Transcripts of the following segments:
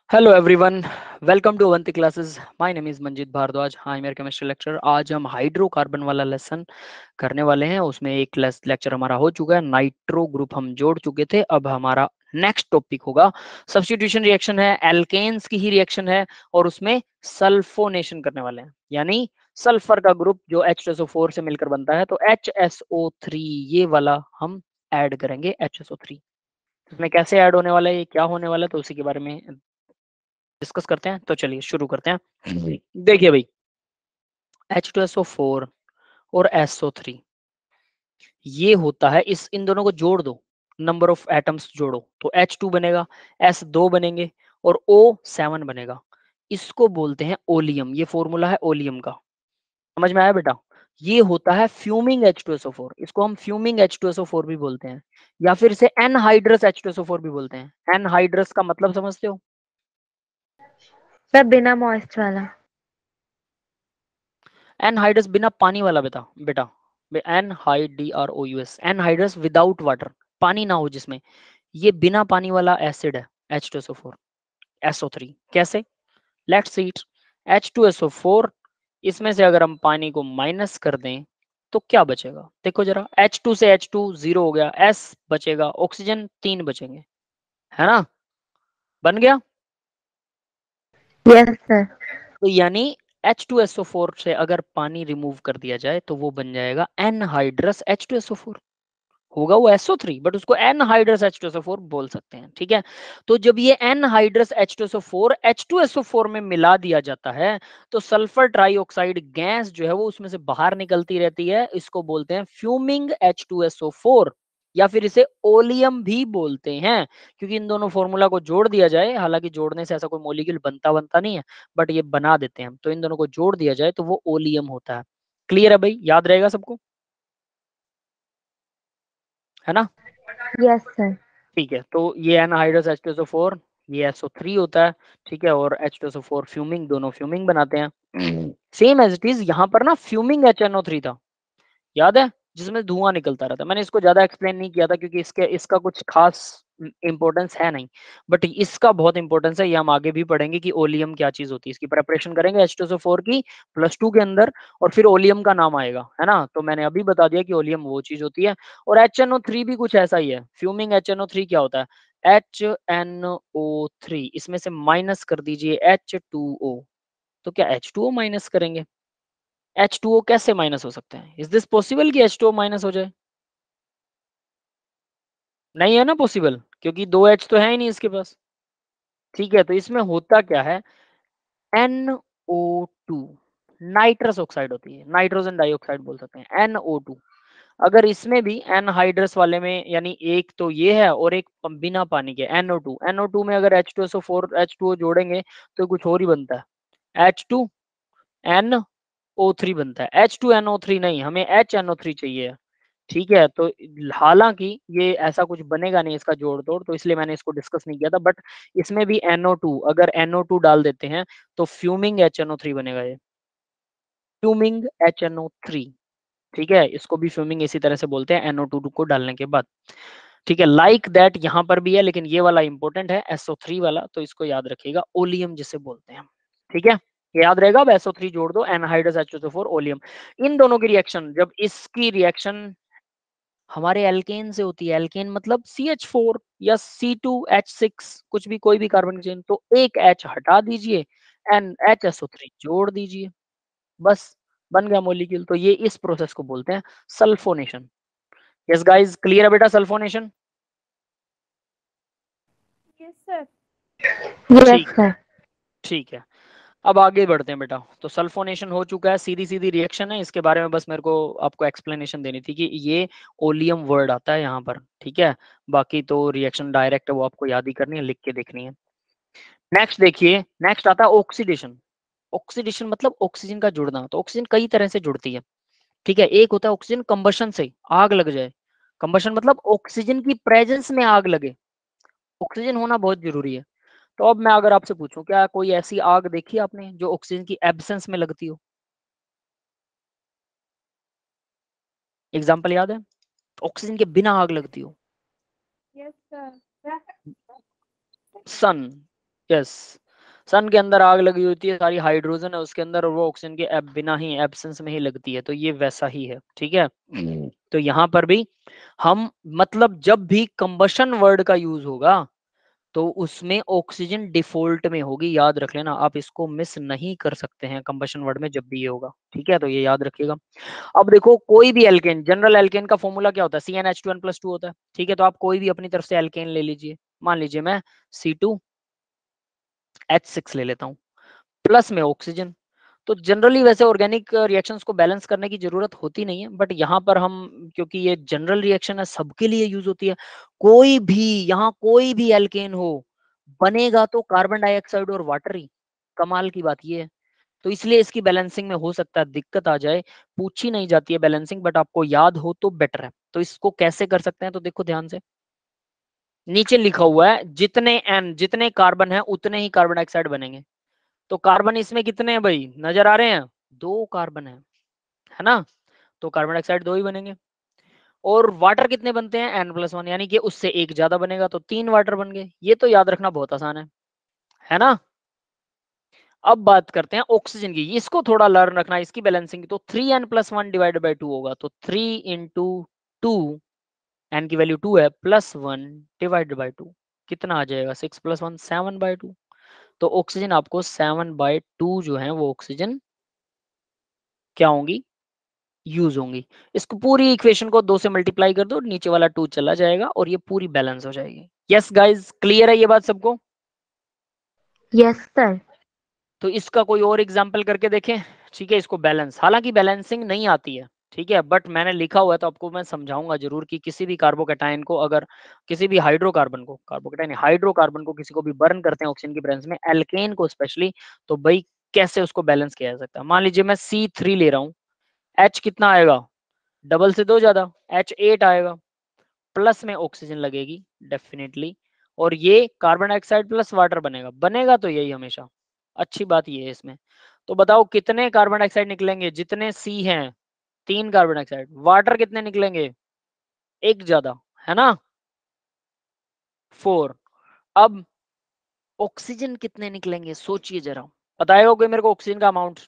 Hello everyone, welcome to Avanti classes. My name is Manjeet Bhardwaj. Hi मेरे chemistry lecture. आज हम hydrocarbon वाला लेसन करने वाले हैं। उसमें एक लेक्चर हमारा हो चुका है, नाइट्रो ग्रुप हम जोड़ चुके थे। अब हमारा नेक्स्ट टॉपिक होगा सब्स्टिट्यूशन रिएक्शन है, एल्केन्स की ही रिएक्शन है और उसमें सल्फोनेशन करने वाले हैं, यानी सल्फर का ग्रुप जो H2SO4 से मिलकर बनता है, तो HSO3 ये वाला हम ऐड करेंगे। HSO3 इसमें कैसे ऐड होने वाला है, ये क्या होने वाला है, तो उसी के बारे में डिस्कस करते हैं। तो चलिए शुरू करते हैं। देखिए भाई, H2SO4 और SO3 ये होता है, इन दोनों को जोड़ दो, नंबर ऑफ एटम्स जोड़ो तो H2 बनेगा, S2 बनेंगे और O7 बनेगा। इसको बोलते हैं ओलियम। ये फॉर्मूला है ओलियम का। समझ में आया बेटा? ये होता है फ्यूमिंग H2SO4। इसको हम फ्यूमिंग H2SO4 भी बोलते हैं, या फिर इसे एनहाइड्रस H2SO4 भी बोलते हैं। एनहाइड्रस का मतलब समझते हो? सर बिना मॉइस्ट वाला। एनहाइड्रस बिना पानी वाला बेटा बेटा NHYDROUS, एनहाइड्रस विदाउट वाटर, पानी ना हो जिसमें। ये बिना पानी वाला एसिड है H2SO4 SO3। कैसे? Let's see it. H2SO4, इसमें से अगर हम पानी को माइनस कर दें तो क्या बचेगा? देखो जरा, H2 से H2 जीरो हो गया, S बचेगा, ऑक्सीजन 3 बचेंगे, है ना? बन गया। Yes sir. तो यानी H2SO4 से अगर पानी रिमूव कर दिया जाए तो वो बन जाएगा एनहाइड्रस H2SO4। होगा वो SO3, बट उसको एनहाइड्रस H2SO4 बोल सकते हैं। ठीक है, तो जब ये एनहाइड्रस H2SO4 H2SO4 में मिला दिया जाता है तो सल्फर ट्राइऑक्साइड गैस जो है वो उसमें से बाहर निकलती रहती है। इसको बोलते हैं फ्यूमिंग H2SO4, या फिर इसे ओलियम भी बोलते हैं, क्योंकि इन दोनों फॉर्मूला को जोड़ दिया जाए, हालांकि जोड़ने से ऐसा कोई मॉलिक्यूल बनता बनता नहीं है, बट ये बना देते हैं, तो इन दोनों को जोड़ दिया जाए तो वो ओलियम होता है। क्लियर है भाई? याद रहेगा सबको, है ना? Yes sir. ठीक है, तो ये एनहाइड्रस H2SO4, ये SO3 होता है। ठीक है, और H2SO4 फ्यूमिंग, दोनों फ्यूमिंग बनाते हैं। सेम एज इट इज यहाँ पर ना फ्यूमिंग HNO3 था, याद है, जिसमें धुआं निकलता रहता है। मैंने इसको ज्यादा एक्सप्लेन नहीं किया था क्योंकि इसके इसका कुछ खास इंपॉर्टेंस है नहीं, बट इसका बहुत इंपॉर्टेंस है। ये हम आगे भी पढ़ेंगे कि ओलियम क्या चीज होती है। इसकी प्रेपरेशन करेंगे H2SO4 की +2 के अंदर, और फिर ओलियम का नाम आएगा, है ना? तो मैंने अभी बता दिया कि ओलियम वो चीज होती है। और HNO3 भी कुछ ऐसा ही है। फ्यूमिंग HNO3 क्या होता है? HNO3, इसमें से माइनस कर दीजिए H2O, तो क्या H2O माइनस करेंगे? H2O कैसे माइनस हो सकते हैं? इज दिस पॉसिबल कि H2O माइनस हो जाए? नहीं है ना पॉसिबल, क्योंकि दो H तो है ही नहीं इसके पास। ठीक है, तो इसमें होता क्या है, NO2 नाइट्रस ऑक्साइड होती है, नाइट्रोजन डाइऑक्साइड बोल सकते हैं, NO2। अगर इसमें भी एनहाइड्रस वाले में, यानी एक तो ये है और एक बिना पानी के NO2 में अगर H2SO4 H2O जोड़ेंगे तो कुछ और ही बनता है, H2NO3 बनता है। H2NO3 नहीं, हमें HNO3 चाहिए। ठीक है, तो हालांकि ये ऐसा कुछ बनेगा नहीं इसका जोड़ तोड़, तो इसलिए मैंने इसको डिस्कस नहीं किया था। बट इसमें भी NO2, अगर NO2 डाल देते हैं तो फ्यूमिंग HNO3 बनेगा। ये फ्यूमिंग HNO3। ठीक है, इसको भी फ्यूमिंग इसी तरह से बोलते हैं NO2 को डालने के बाद। ठीक है, लाइक दैट यहाँ पर भी है, लेकिन ये वाला इंपॉर्टेंट है SO3 वाला, तो इसको याद रखिएगा, ओलियम जिसे बोलते हैं। ठीक है, ये याद रहेगा। अब SO3 जोड़ दो, एनहाइड्रस H2SO4 ओलियम। इन दोनों की रिएक्शन, जब इसकी रिएक्शन हमारे एल्केन से होती है, एल्केन मतलब CH4 या C2H6, कुछ भी, कोई भी कार्बन चेन, तो एक H हटा दीजिए, एन HSO3 जोड़ दीजिए, बस बन गया मॉलिक्यूल। तो ये इस प्रोसेस को बोलते हैं सल्फोनेशन। यस गाइस, क्लियर है बेटा सल्फोनेशन? Yes sir. यस ठीक है, सर। ठीक है। अब आगे बढ़ते हैं बेटा। तो सल्फोनेशन हो चुका है, सीधी सीधी रिएक्शन है। इसके बारे में बस मेरे को आपको एक्सप्लेनेशन देनी थी कि ये ओलियम वर्ड आता है यहाँ पर। ठीक है, बाकी तो रिएक्शन डायरेक्ट है, वो आपको याद ही करनी है, लिख के देखनी है। नेक्स्ट देखिए, नेक्स्ट आता है ऑक्सीडेशन। ऑक्सीडेशन मतलब ऑक्सीजन का जुड़ना। तो ऑक्सीजन कई तरह से जुड़ती है। ठीक है, एक होता है ऑक्सीजन कंबशन से, आग लग जाए। कंबशन मतलब ऑक्सीजन की प्रेजेंस में आग लगे। ऑक्सीजन होना बहुत जरूरी है। तो अब मैं अगर आपसे पूछूं, क्या कोई ऐसी आग देखी आपने जो ऑक्सीजन की एब्सेंस में लगती हो? एग्जाम्पल याद है? ऑक्सीजन के बिना आग लगती हो? Yes sir. Sun, yes, sun के अंदर आग लगी होती है, सारी हाइड्रोजन है उसके अंदर और वो ऑक्सीजन के बिना ही एब्सेंस में ही लगती है, तो ये वैसा ही है, ठीक है। तो यहाँ पर भी हम मतलब जब भी कंबशन वर्ड का यूज होगा तो उसमें ऑक्सीजन डिफॉल्ट में होगी, याद रख लेना, आप इसको मिस नहीं कर सकते हैं कंबशन वर्ड में जब भी ये होगा, ठीक है, तो ये याद रखिएगा। अब देखो कोई भी एल्केन, जनरल एल्केन का फॉर्मूला क्या होता है, CnH2n+2 होता है, ठीक है, तो आप कोई भी अपनी तरफ से एल्केन ले लीजिए, मान लीजिए मैं C2H6 ले लेता हूँ, प्लस में ऑक्सीजन। तो जनरली वैसे ऑर्गेनिक रिएक्शंस को बैलेंस करने की जरूरत होती नहीं है, बट यहाँ पर हम, क्योंकि ये जनरल रिएक्शन है, सबके लिए यूज होती है, कोई भी यहाँ कोई भी एल्केन हो बनेगा तो कार्बन डाइऑक्साइड और वाटर ही, कमाल की बात ये है। तो इसलिए इसकी बैलेंसिंग में हो सकता है दिक्कत आ जाए, पूछी नहीं जाती है बैलेंसिंग, बट आपको याद हो तो बेटर है। तो इसको कैसे कर सकते हैं, तो देखो ध्यान से, नीचे लिखा हुआ है जितने एन, जितने कार्बन है उतने ही कार्बन डाइऑक्साइड बनेंगे। तो कार्बन इसमें कितने हैं भाई, नजर आ रहे हैं, 2 कार्बन है ना, तो कार्बन डाइऑक्साइड 2 ही बनेंगे। और वाटर कितने बनते हैं, N+1, यानी कि उससे एक ज्यादा बनेगा तो 3 वाटर बन गए। ये तो याद रखना बहुत आसान है ना। अब बात करते हैं ऑक्सीजन की, इसको थोड़ा लर्न रखना, इसकी बैलेंसिंग। तो 3n+1 डिवाइडेड बाई 2 होगा, तो 3 इंटू 2, एन की वैल्यू 2 है, +1 डिवाइडेड बाई 2 कितना आ जाएगा, 6+1 7/2। तो ऑक्सीजन आपको 7/2 जो है वो ऑक्सीजन क्या होंगी, यूज होंगी। इसको पूरी इक्वेशन को 2 से मल्टीप्लाई कर दो, नीचे वाला 2 चला जाएगा और ये पूरी बैलेंस हो जाएगी। यस गाइस, क्लियर है ये बात सबको। Yes sir. तो इसका कोई और एग्जांपल करके देखें, ठीक है, इसको बैलेंस, हालांकि बैलेंसिंग नहीं आती है, ठीक है, बट मैंने लिखा हुआ है तो आपको मैं समझाऊंगा जरूर कि किसी भी कार्बोकैटायन को, अगर किसी भी हाइड्रोकार्बन को, कार्बोकैटायन हाइड्रोकार्बन को किसी को भी बर्न करते हैं ऑक्सीजन की प्रेजेंस में, एल्केन को स्पेशली, तो भाई कैसे उसको बैलेंस किया जा सकता है। मान लीजिए मैं C3 ले रहा हूँ, H कितना आएगा, डबल से 2 ज्यादा, H8 आएगा, प्लस में ऑक्सीजन लगेगी डेफिनेटली, और ये कार्बन डाइऑक्साइड प्लस वाटर बनेगा, बनेगा तो यही हमेशा। अच्छी बात ये है इसमें। तो बताओ कितने कार्बन डाइऑक्साइड निकलेंगे, जितने C हैं 3 कार्बन डाइऑक्साइड, वाटर कितने निकलेंगे, एक ज्यादा, है ना, 4। अब ऑक्सीजन कितने निकलेंगे, सोचिए जरा, बताएगा कोई मेरे को ऑक्सीजन का अमाउंट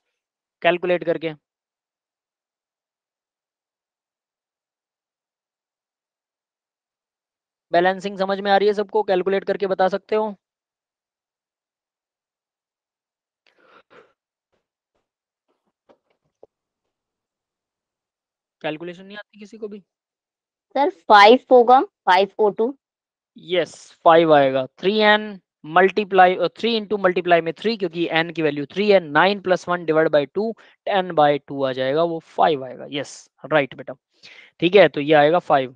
कैलकुलेट करके। बैलेंसिंग समझ में आ रही है सबको, कैलकुलेट करके बता सकते हो। कैलकुलेशन नहीं आती किसी को भी। सर 5 होगा, 5O2। यस 5 आएगा, 3n मल्टीप्लाई, 3 इंटू मल्टीप्लाई में 3, क्योंकि n की वैल्यू 3 है, 9+1 डिवाइड बाई 2, 10/2 आ जाएगा, वो 5 आएगा। यस राइट बेटा, ठीक है, तो ये आएगा 5।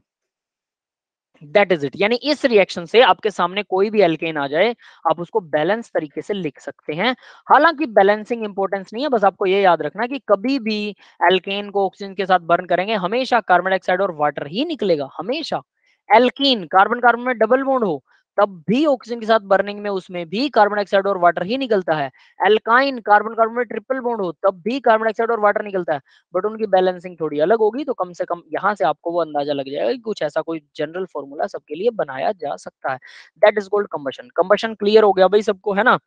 दैट इज इट, यानी इस रिएक्शन से आपके सामने कोई भी एल्केन आ जाए, आप उसको बैलेंस तरीके से लिख सकते हैं। हालांकि बैलेंसिंग इंपॉर्टेंस नहीं है, बस आपको ये याद रखना कि कभी भी एल्केन को ऑक्सीजन के साथ बर्न करेंगे, हमेशा कार्बन डाइऑक्साइड और वाटर ही निकलेगा, हमेशा। एल्कीन, कार्बन कार्बन में डबल बॉन्ड हो तब भी ऑक्सीजन के साथ बर्निंग में उसमें भी कार्बन डाइऑक्साइड और वाटर ही निकलता है। एल्काइन, कार्बन कार्बन में ट्रिपल बॉन्ड हो तब भी कार्बन डाइऑक्साइड और वाटर निकलता है, बट उनकी बैलेंसिंग थोड़ी अलग होगी। तो कम से कम यहाँ से आपको वो अंदाजा लग जाएगा कि कुछ ऐसा कोई जनरल फॉर्मूला सबके लिए बनाया जा सकता है। That is called combustion. Combustion clear हो गया भाई सबको, है ना।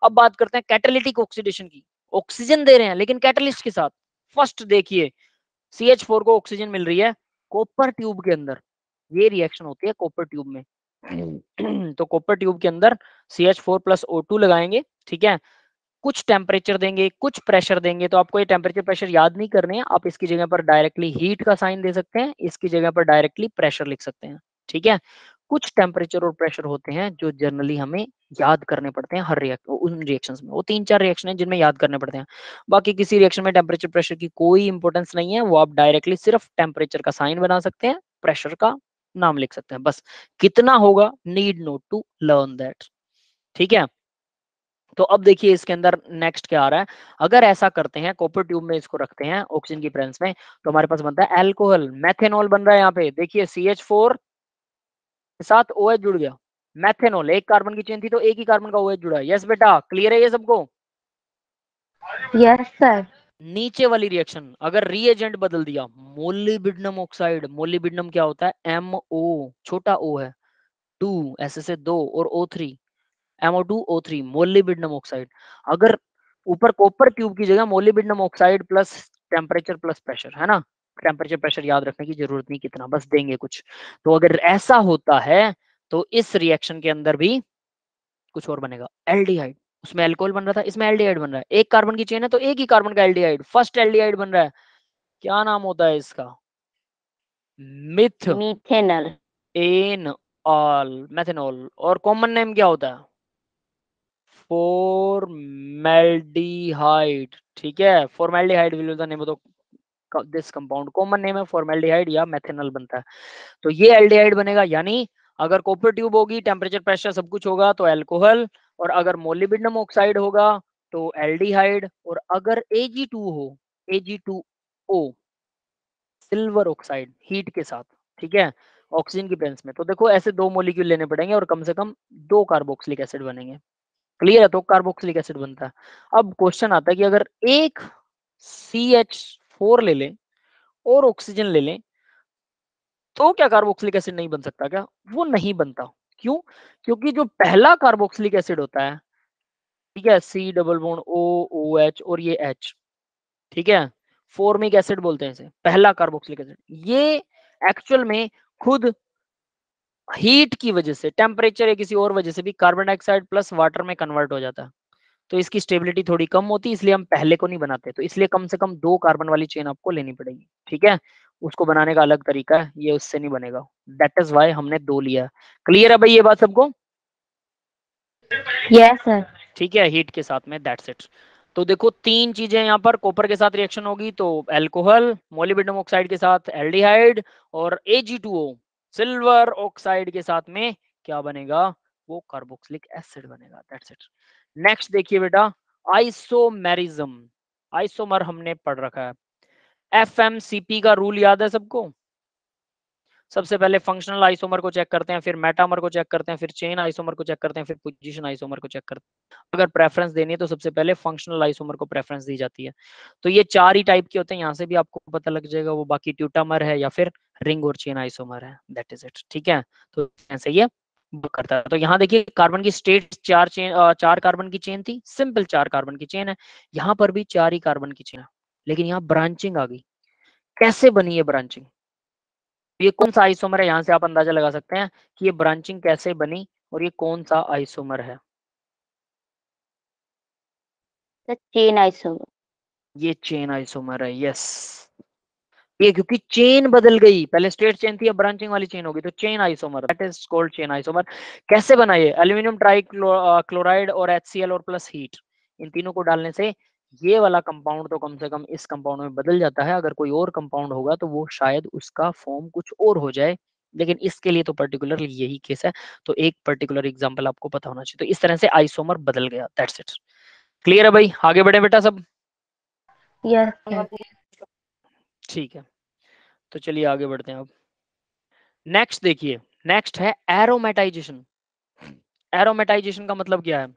अब बात करते हैं कैटालिटिक ऑक्सीडेशन की। ऑक्सीजन दे रहे हैं लेकिन कैटलिस्ट के साथ। फर्स्ट देखिए, CH4 को ऑक्सीजन मिल रही है कॉपर ट्यूब के अंदर, ये रिएक्शन होती है कॉपर ट्यूब में। तो कॉपर ट्यूब के अंदर CH4+O2 लगाएंगे, ठीक है, कुछ टेम्परेचर देंगे, कुछ प्रेशर देंगे। तो आपको ये टेम्परेचर प्रेशर याद नहीं करने हैं, आप इसकी जगह पर डायरेक्टली हीट का साइन दे सकते हैं, इसकी जगह पर डायरेक्टली प्रेशर लिख सकते हैं, ठीक है। कुछ टेम्परेचर और प्रेशर होते हैं जो जनरली हमें याद करने पड़ते हैं हर उन रिएक्शंस में। वो 3-4 रिएक्शन है जिनमें याद करने पड़ते हैं। बाकी किसी रिएक्शन में टेम्परेचर प्रेशर की कोई इंपॉर्टेंस नहीं है, वो आप डायरेक्टली सिर्फ टेम्परेचर का साइन बना सकते हैं, प्रेशर का नाम लिख सकते हैं, बस। कितना होगा, need not to learn that, ठीक है। तो अब देखिए इसके अंदर नेक्स्ट क्या आ रहा है। अगर ऐसा करते हैं, कॉपर ट्यूब में इसको रखते हैं ऑक्सीजन की प्रेजेंस में, तो हमारे पास बनता है अल्कोहल, मेथेनॉल बन रहा है यहाँ पे। देखिए CH4 के साथ OH जुड़ गया, मेथेनॉल, एक कार्बन की चेन थी तो एक ही कार्बन का OH जुड़ा है। यस बेटा, क्लियर है ये सबको। Yes sir. नीचे वाली रिएक्शन अगर रिएजेंट बदल दिया, मोलिब्डेनम ऑक्साइड, मोलिब्डेनम क्या होता है, MO, छोटा O है, 2 ऐसे से 2 और O3, MO2O3 मोलिब्डेनम ऑक्साइड। अगर ऊपर कॉपर क्यूब की जगह molybdenum oxide plus temperature plus pressure, है ना, टेम्परेचर प्रेशर याद रखने की जरूरत नहीं कितना, बस देंगे कुछ। तो अगर ऐसा होता है तो इस रिएक्शन के अंदर भी कुछ और बनेगा, एल्डिहाइड। उसमें अल्कोहल बन रहा था, इसमें एल्डिहाइड बन रहा है। एक कार्बन की चेन है तो एक ही कार्बन का एल्डिहाइड, फर्स्ट एल्डिहाइड बन रहा है। क्या नाम होता है इसका? Myth methanol. Enol, methanol. और कॉमन नेम क्या होता है? फॉर्मेल्डिहाइड। ठीक है, formaldehyde will be the name of this compound. Common name है फॉर्मेल्डिहाइड या मेथेनॉल बनता है। तो ये एल्डिहाइड बनेगा, यानी अगर कॉपर ट्यूब होगी, टेम्परेचर प्रेशर सब कुछ होगा तो अल्कोहल, और अगर मोलिब्डेनम ऑक्साइड होगा तो एल्डिहाइड, और अगर Ag2 हो, Ag2O सिल्वर ऑक्साइड हीट के साथ, ठीक है, ऑक्सीजन की प्रेजेंस में, तो देखो ऐसे दो मॉलिक्यूल लेने पड़ेंगे और कम से कम 2 कार्बोक्सिलिक एसिड बनेंगे। क्लियर है? तो कार्बोक्सिलिक एसिड बनता है। अब क्वेश्चन आता है कि अगर एक CH4 ले लें और ऑक्सीजन ले लें तो क्या कार्बोक्सिलिक एसिड नहीं बन सकता क्या? वो नहीं बनता। क्यों? क्योंकि जो पहला कार्बोक्सिलिक एसिड होता है, ठीक है, C double bond O OH और ये H, ठीक है, फॉर्मिक एसिड बोलते हैं इसे, पहला कार्बोक्सिलिक एसिड। ये एक्चुअल में खुद हीट की वजह से, टेम्परेचर या किसी और वजह से भी कार्बन डाइऑक्साइड प्लस वाटर में कन्वर्ट हो जाता है। तो इसकी स्टेबिलिटी थोड़ी कम होती है, इसलिए हम पहले को नहीं बनाते। तो इसलिए कम से कम 2 कार्बन वाली चेन आपको लेनी पड़ेगी, ठीक है। उसको बनाने का अलग तरीका है, ये उससे नहीं बनेगा। दैट इज वाई हमने 2 लिया। क्लियर है भाई ये बात सबको? Yes sir. ठीक है, हीट के साथ में, दैट्स इट। तो देखो 3 चीजें यहाँ पर, कॉपर के साथ रिएक्शन होगी तो अल्कोहल, मोलिब्डेनम ऑक्साइड के साथ एल्डिहाइड, और Ag2O सिल्वर ऑक्साइड के साथ में क्या बनेगा? वो कार्बोक्सिलिक एसिड बनेगा। That's it. नेक्स्ट देखिए बेटा, आइसोमेरिज्म। आइसोमर हमने पढ़ रखा है। FMCP का रूल याद है सबको? सबसे पहले फंक्शनल आइसोमर को चेक करते हैं, फिर मेटामर को चेक करते हैं, फिर चेन आइसोमर को चेक करते हैं, फिर पोजीशन आइसोमर को चेक करते हैं। अगर प्रेफरेंस देनी है तो सबसे पहले फंक्शनल आइसोमर को प्रेफरेंस दी जाती है। तो ये 4 ही टाइप के होते हैं, यहाँ से भी आपको पता लग जाएगा वो, बाकी ट्यूटामर है या फिर रिंग और चेन आइसोमर है। दैट इज इट, ठीक है। तो ऐसे ये बुक करता है। तो यहाँ देखिए कार्बन की स्टेट 4 कार्बन की चेन थी, सिंपल 4 कार्बन की चेन है। यहाँ पर भी 4 ही कार्बन की चेन है, लेकिन यहाँ ब्रांचिंग आ गई। कैसे बनी ये ब्रांचिंग? ये कौन सा आइसोमर है? यहाँ से आप अंदाजा लगा सकते हैं कि ये ब्रांचिंग कैसे बनी और ये कौन सा आइसोमर है। Chain isomer. ये चेन आइसोमर है, यस। ये क्योंकि चेन बदल गई, पहले स्ट्रेट चेन थी अब ब्रांचिंग वाली चेन होगी, तो chain isomer, that is called chain isomer. कैसे बना ये? एल्यूमिनियम ट्राई क्लोराइड और HCl और प्लस हीट, इन तीनों को डालने से ये वाला कंपाउंड तो कम से कम इस कंपाउंड में बदल जाता है। अगर कोई और कंपाउंड होगा तो वो शायद उसका फॉर्म कुछ और हो जाए, लेकिन इसके लिए तो पर्टिकुलर यही केस है। तो एक पर्टिकुलर एग्जांपल आपको पता होना चाहिए। तो इस तरह से आइसोमर बदल गया, दैट्स इट। क्लियर है भाई? आगे बढ़े बेटा सब? Yes sir. ठीक है, तो चलिए आगे बढ़ते हैं अब। नेक्स्ट देखिए, नेक्स्ट है एरोमेटाइजेशन। एरोमेटाइजेशन का मतलब क्या है?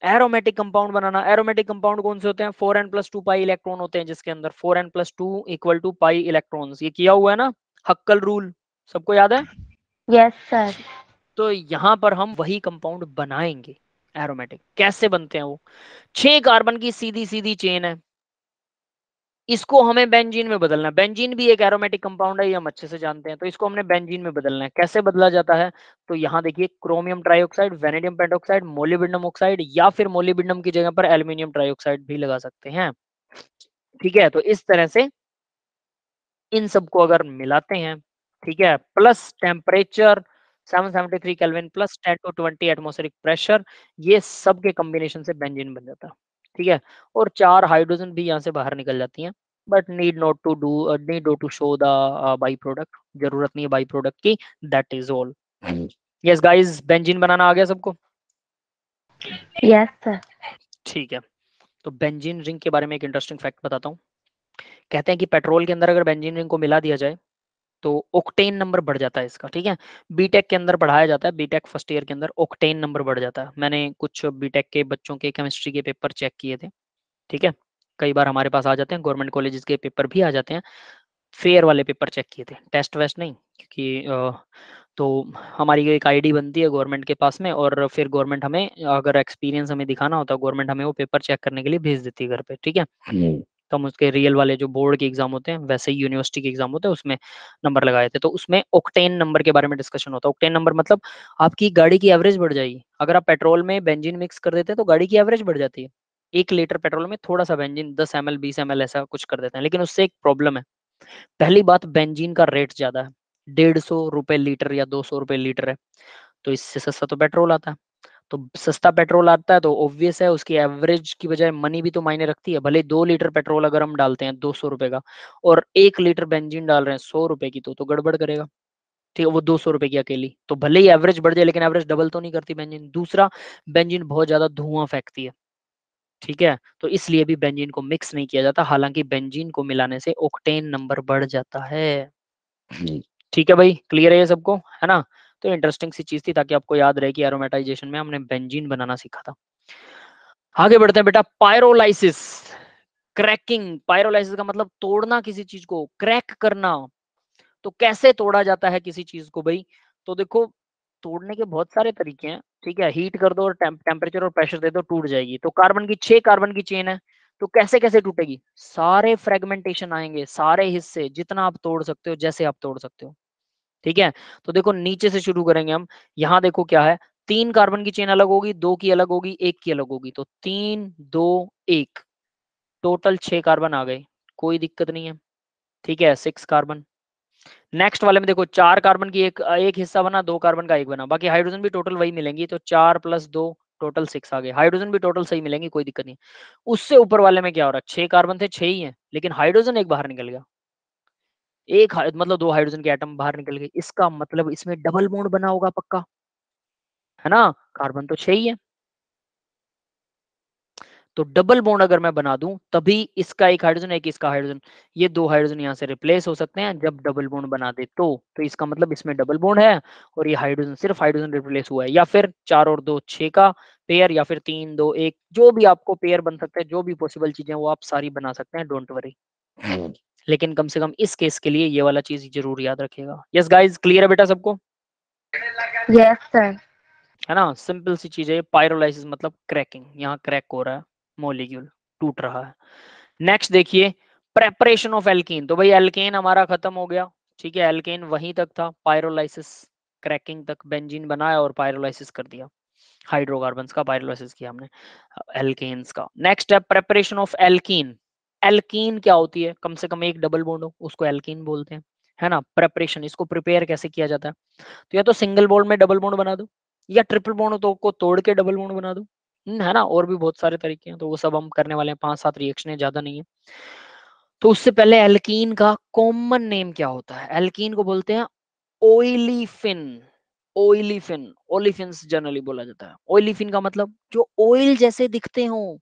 एरोमेटिक कंपाउंड बनाना। एरोमेटिक कंपाउंड कौन से होते हैं? 4n+2 पाई इलेक्ट्रॉन होते हैं, जिसके अंदर 4n+2 equal to pi electrons. ये किया हुआ है ना, हक्कल रूल, सबको याद है? Yes sir. तो यहाँ पर हम वही कंपाउंड बनाएंगे एरोमेटिक। कैसे बनते हैं वो? 6 कार्बन की सीधी सीधी चेन है, इसको हमें बेंजीन में बदलना है। बेंजीन भी एक एरोमेटिक कंपाउंड है, ये हम अच्छे से जानते हैं। तो इसको हमने बेंजीन में बदलना है। कैसे बदला जाता है? तो यहाँ देखिए, chromium trioxide, vanadium pentoxide, molybdenum oxide, या फिर मोलिब्डेनम की जगह पर एल्यूमिनियम ट्राइऑक्साइड भी लगा सकते हैं, ठीक है। तो इस तरह से इन सबको अगर मिलाते हैं, ठीक है, plus temperature 773 kelvin plus 10 to 20 atmospheric pressure, ये सब के कॉम्बिनेशन से बेंजीन बन जाता है, ठीक है। और 4 हाइड्रोजन भी यहाँ से बाहर निकल जाती हैं, but need to show the by product, जरूरत नहीं है बाई प्रोडक्ट की। That is all. Yes guys, benzene बनाना आ गया सबको? Yes sir. ठीक है, तो बेंजीन रिंग के बारे में एक इंटरेस्टिंग फैक्ट बताता हूँ। कहते हैं कि पेट्रोल के अंदर अगर बेंजीन रिंग को मिला दिया जाए तो ऑक्टेन नंबर बढ़ जाता है इसका, ठीक है। बीटेक के अंदर पढ़ाया जाता है, बीटेक फर्स्ट ईयर के अंदर ऑक्टेन नंबर बढ़ जाता है। मैंने कुछ बीटेक के बच्चों के केमिस्ट्री के पेपर चेक किए थे, ठीक है। कई बार हमारे पास आ जाते हैं, गवर्नमेंट कॉलेजेस के पेपर भी आ जाते हैं। फेयर वाले पेपर चेक किए थे, टेस्ट वेस्ट नहीं, क्योंकि तो हमारी एक आईडी बनती है गवर्नमेंट के पास में, और फिर गवर्नमेंट हमें, अगर एक्सपीरियंस हमें दिखाना होता है, गवर्नमेंट हमें वो पेपर चेक करने के लिए भेज देती है घर पे, ठीक है। तो हम उसके रियल वाले जो बोर्ड के एग्जाम होते हैं, वैसे ही यूनिवर्सिटी के एग्जाम होते हैं, उसमें नंबर लगाए थे। तो उसमें ऑक्टेन नंबर के बारे में डिस्कशन होता है। ऑक्टेन नंबर मतलब आपकी गाड़ी की एवरेज बढ़ जाएगी। अगर आप पेट्रोल में बेंजीन मिक्स कर देते हैं तो गाड़ी की एवरेज बढ़ जाती है। 1 लीटर पेट्रोल में थोड़ा सा बेंजीन 10 ml 20 ml ऐसा कुछ कर देते हैं, लेकिन उससे एक प्रॉब्लम है। पहली बात, बेंजीन का रेट ज्यादा है, 150 रुपए लीटर या 200 रुपए लीटर है। तो इससे सस्ता तो पेट्रोल आता है। तो सस्ता पेट्रोल आता है तो ऑब्वियस है उसकी एवरेज की बजाय मनी भी तो मायने रखती है। भले 2 लीटर पेट्रोल अगर हम डालते हैं 200 रुपए का, और 1 लीटर बेंजीन डाल रहे हैं 100 रुपए की, तो गड़बड़ करेगा। ठीक है, वो 200 रुपए की अकेली, तो भले ही एवरेज बढ़ जाए लेकिन एवरेज डबल तो नहीं करती बेंजीन। दूसरा, बेंजीन बहुत ज्यादा धुआं फेंकती है, ठीक है, तो इसलिए भी बेंजीन को मिक्स नहीं किया जाता। हालांकि बेंजीन को मिलाने से ऑक्टेन नंबर बढ़ जाता है। ठीक है भाई, क्लियर है ये सबको, है ना। तो इंटरेस्टिंग सी चीज थी, ताकि आपको याद रहे कि एरोमेटाइजेशन में हमने बेंजीन बनाना सीखा था। आगे बढ़ते हैं बेटा, पायरोलाइसिस, क्रैकिंग। पायरोलाइसिस का मतलब तोड़ना किसी चीज को, क्रैक करना। तो कैसे तोड़ा जाता है किसी चीज को भाई? तो देखो, तोड़ने के बहुत सारे तरीके हैं, ठीक है। हीट कर दो और टेम्परेचर और प्रेशर दे दो, टूट जाएगी। तो कार्बन की 6 कार्बन की चेन है, तो कैसे कैसे टूटेगी? सारे फ्रेगमेंटेशन आएंगे, सारे हिस्से, जितना आप तोड़ सकते हो, जैसे आप तोड़ सकते हो, ठीक है। तो देखो नीचे से शुरू करेंगे हम। यहाँ देखो क्या है, 3 कार्बन की चेन अलग होगी, 2 की अलग होगी, 1 की अलग होगी। तो 3 2 1, टोटल 6 कार्बन आ गए, कोई दिक्कत नहीं है, ठीक है। 6 कार्बन। नेक्स्ट वाले में देखो, 4 कार्बन की एक एक हिस्सा बना, 2 कार्बन का एक बना, बाकी हाइड्रोजन भी टोटल वही मिलेंगी। तो 4 + 2 टोटल 6 आ गए। हाइड्रोजन भी टोटल सही मिलेंगी, कोई दिक्कत नहीं। उससे ऊपर वाले में क्या हो रहा है, 6 कार्बन थे, 6 ही है, लेकिन हाइड्रोजन एक बाहर निकल गया। मतलब 2 हाइड्रोजन के एटम बाहर निकल गए। इसका मतलब इसमें डबल बॉन्ड बना होगा पक्का, है ना। कार्बन तो 6 ही है, तो डबल बॉन्ड अगर मैं बना दूं, तभी इसका एक हाइड्रोजन, एक इसका हाइड्रोजन, ये 2 हाइड्रोजन यहाँ से रिप्लेस हो सकते हैं जब डबल बॉन्ड बना दे। तो इसका मतलब इसमें डबल बॉन्ड है, और ये हाइड्रोजन, सिर्फ हाइड्रोजन रिप्लेस हुआ है। या फिर 4 और 2 6 का पेयर, या फिर 3 2 1, जो भी आपको पेयर बन सकता है, जो भी पॉसिबल चीजें वो आप सारी बना सकते हैं, डोंट वरी। लेकिन कम से कम इस केस के लिए ये वाला चीज जरूर याद रखिएगा। यस गाइज, क्लियर है बेटा सबको? Yes, sir. है ना, सिंपल सी चीज है। पायरोलाइसिस मतलब क्रैकिंग, यहाँ क्रैक हो रहा है, मॉलिक्यूल टूट रहा है। नेक्स्ट देखिए, प्रेपरेशन ऑफ एल्कीन। तो भाई एल्केन हमारा खत्म हो गया, ठीक है, एल्केन वहीं तक था, पायरोलाइसिस क्रैकिंग तक, बेंजीन बनाया और पायरोलाइसिस कर दिया, हाइड्रोकार्बन्स का पायरोलाइसिस किया हमने एल्केन्स का। नेक्स्ट है प्रेपरेशन ऑफ एल्कीन। एल्कीन क्या होती है? कम से कम एक डबल बॉन्ड हो, उसको एल्कीन बोलते हैं, है ना। प्रेपरेशन, इसको प्रिपेयर कैसे किया जाता है? तो या तो सिंगल बॉन्ड में डबल बॉन्ड बना दो, या ट्रिपल बॉन्ड तो को तोड़ के डबल बॉन्ड बना दो, है ना। और भी बहुत सारे तरीके हैं, तो वो सब हम करने वाले हैं, 5-7 रिएक्शन है, ज्यादा नहीं है। तो उससे पहले एल्कीन का कॉमन नेम क्या होता है? एल्कीन को बोलते हैं ओइलीफिन। ओइलीफिन, ओलिफिन्स जनरली बोला जाता है। ओइलीफिन का मतलब जो ऑयल जैसे दिखते हो।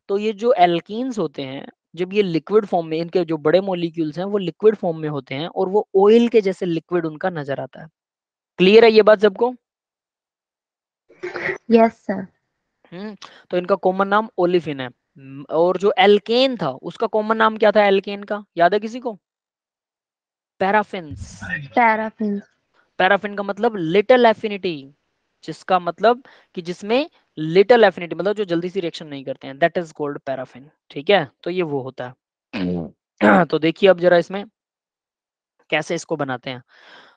तो ये जो एल्कीन्स होते हैं, जब ये लिक्विड फॉर्म में, इनके जो बड़े मॉलिक्यूल्स हैं वो लिक्विड फॉर्म में होते हैं, और वो ऑयल के जैसे लिक्विड उनका नजर आता है। क्लियर है ये बात सबको? Yes, sir. तो इनका कॉमन नाम ओलिफिन है। और जो एल्केन था उसका कॉमन नाम क्या था एल्केन का, याद है किसी को? पैराफिन्स। Paraffin. पैराफिन का मतलब लिटिल एफिनिटी, जिसका मतलब कि जिसमें लिटिल एफिनिटी, मतलब जो जल्दी से रिएक्शन नहीं करते हैं, दैट इज कॉल्ड पैराफिन, ठीक है। तो ये वो होता है। तो देखिए अब जरा इसमें कैसे इसको बनाते हैं।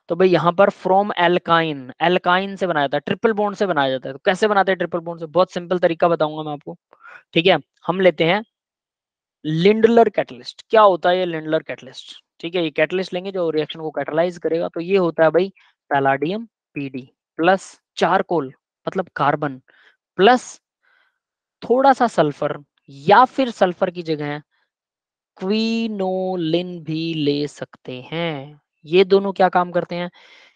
तो भाई यहाँ पर फ्रॉम एल्काइन, एल्काइन से बनाया जाता है, ट्रिपल बॉन्ड से बनाया जाता है। तो कैसे बनाते हैं ट्रिपल बॉन्ड से? बहुत सिंपल तरीका बताऊंगा मैं आपको, ठीक है। हम लेते हैं लिंडलर कैटलिस्ट। क्या होता है ये लिंडलर कैटलिस्ट? ठीक है, ये कैटलिस्ट लेंगे जो रिएक्शन को कैटलाइज करेगा। तो ये होता है भाई पैलाडियम पीडी प्लस चारकोल, मतलब कार्बन, प्लस थोड़ा सा सल्फर, या फिर सल्फर की जगह क्विनोलिन भी ले सकते हैं। ये दोनों क्या काम करते हैं?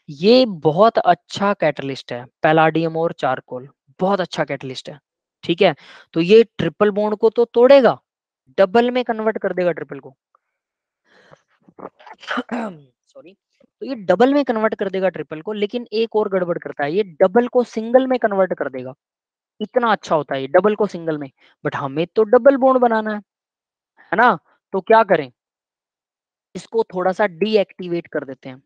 ये बहुत अच्छा कैटलिस्ट है, पैलाडियम और चारकोल बहुत अच्छा कैटलिस्ट है, ठीक है। तो ये ट्रिपल बॉन्ड को तो तोड़ेगा, डबल में कन्वर्ट कर देगा ट्रिपल को। सॉरी। तो ये डबल में कन्वर्ट कर देगा ट्रिपल को, लेकिन एक और गड़बड़ करता है, ये डबल को सिंगल में कन्वर्ट कर देगा। इतना अच्छा होता है ये डबल को सिंगल में, बट हमें तो डबल बॉन्ड बनाना है ना। तो क्या करें, इसको थोड़ा सा डीएक्टिवेट कर देते हैं।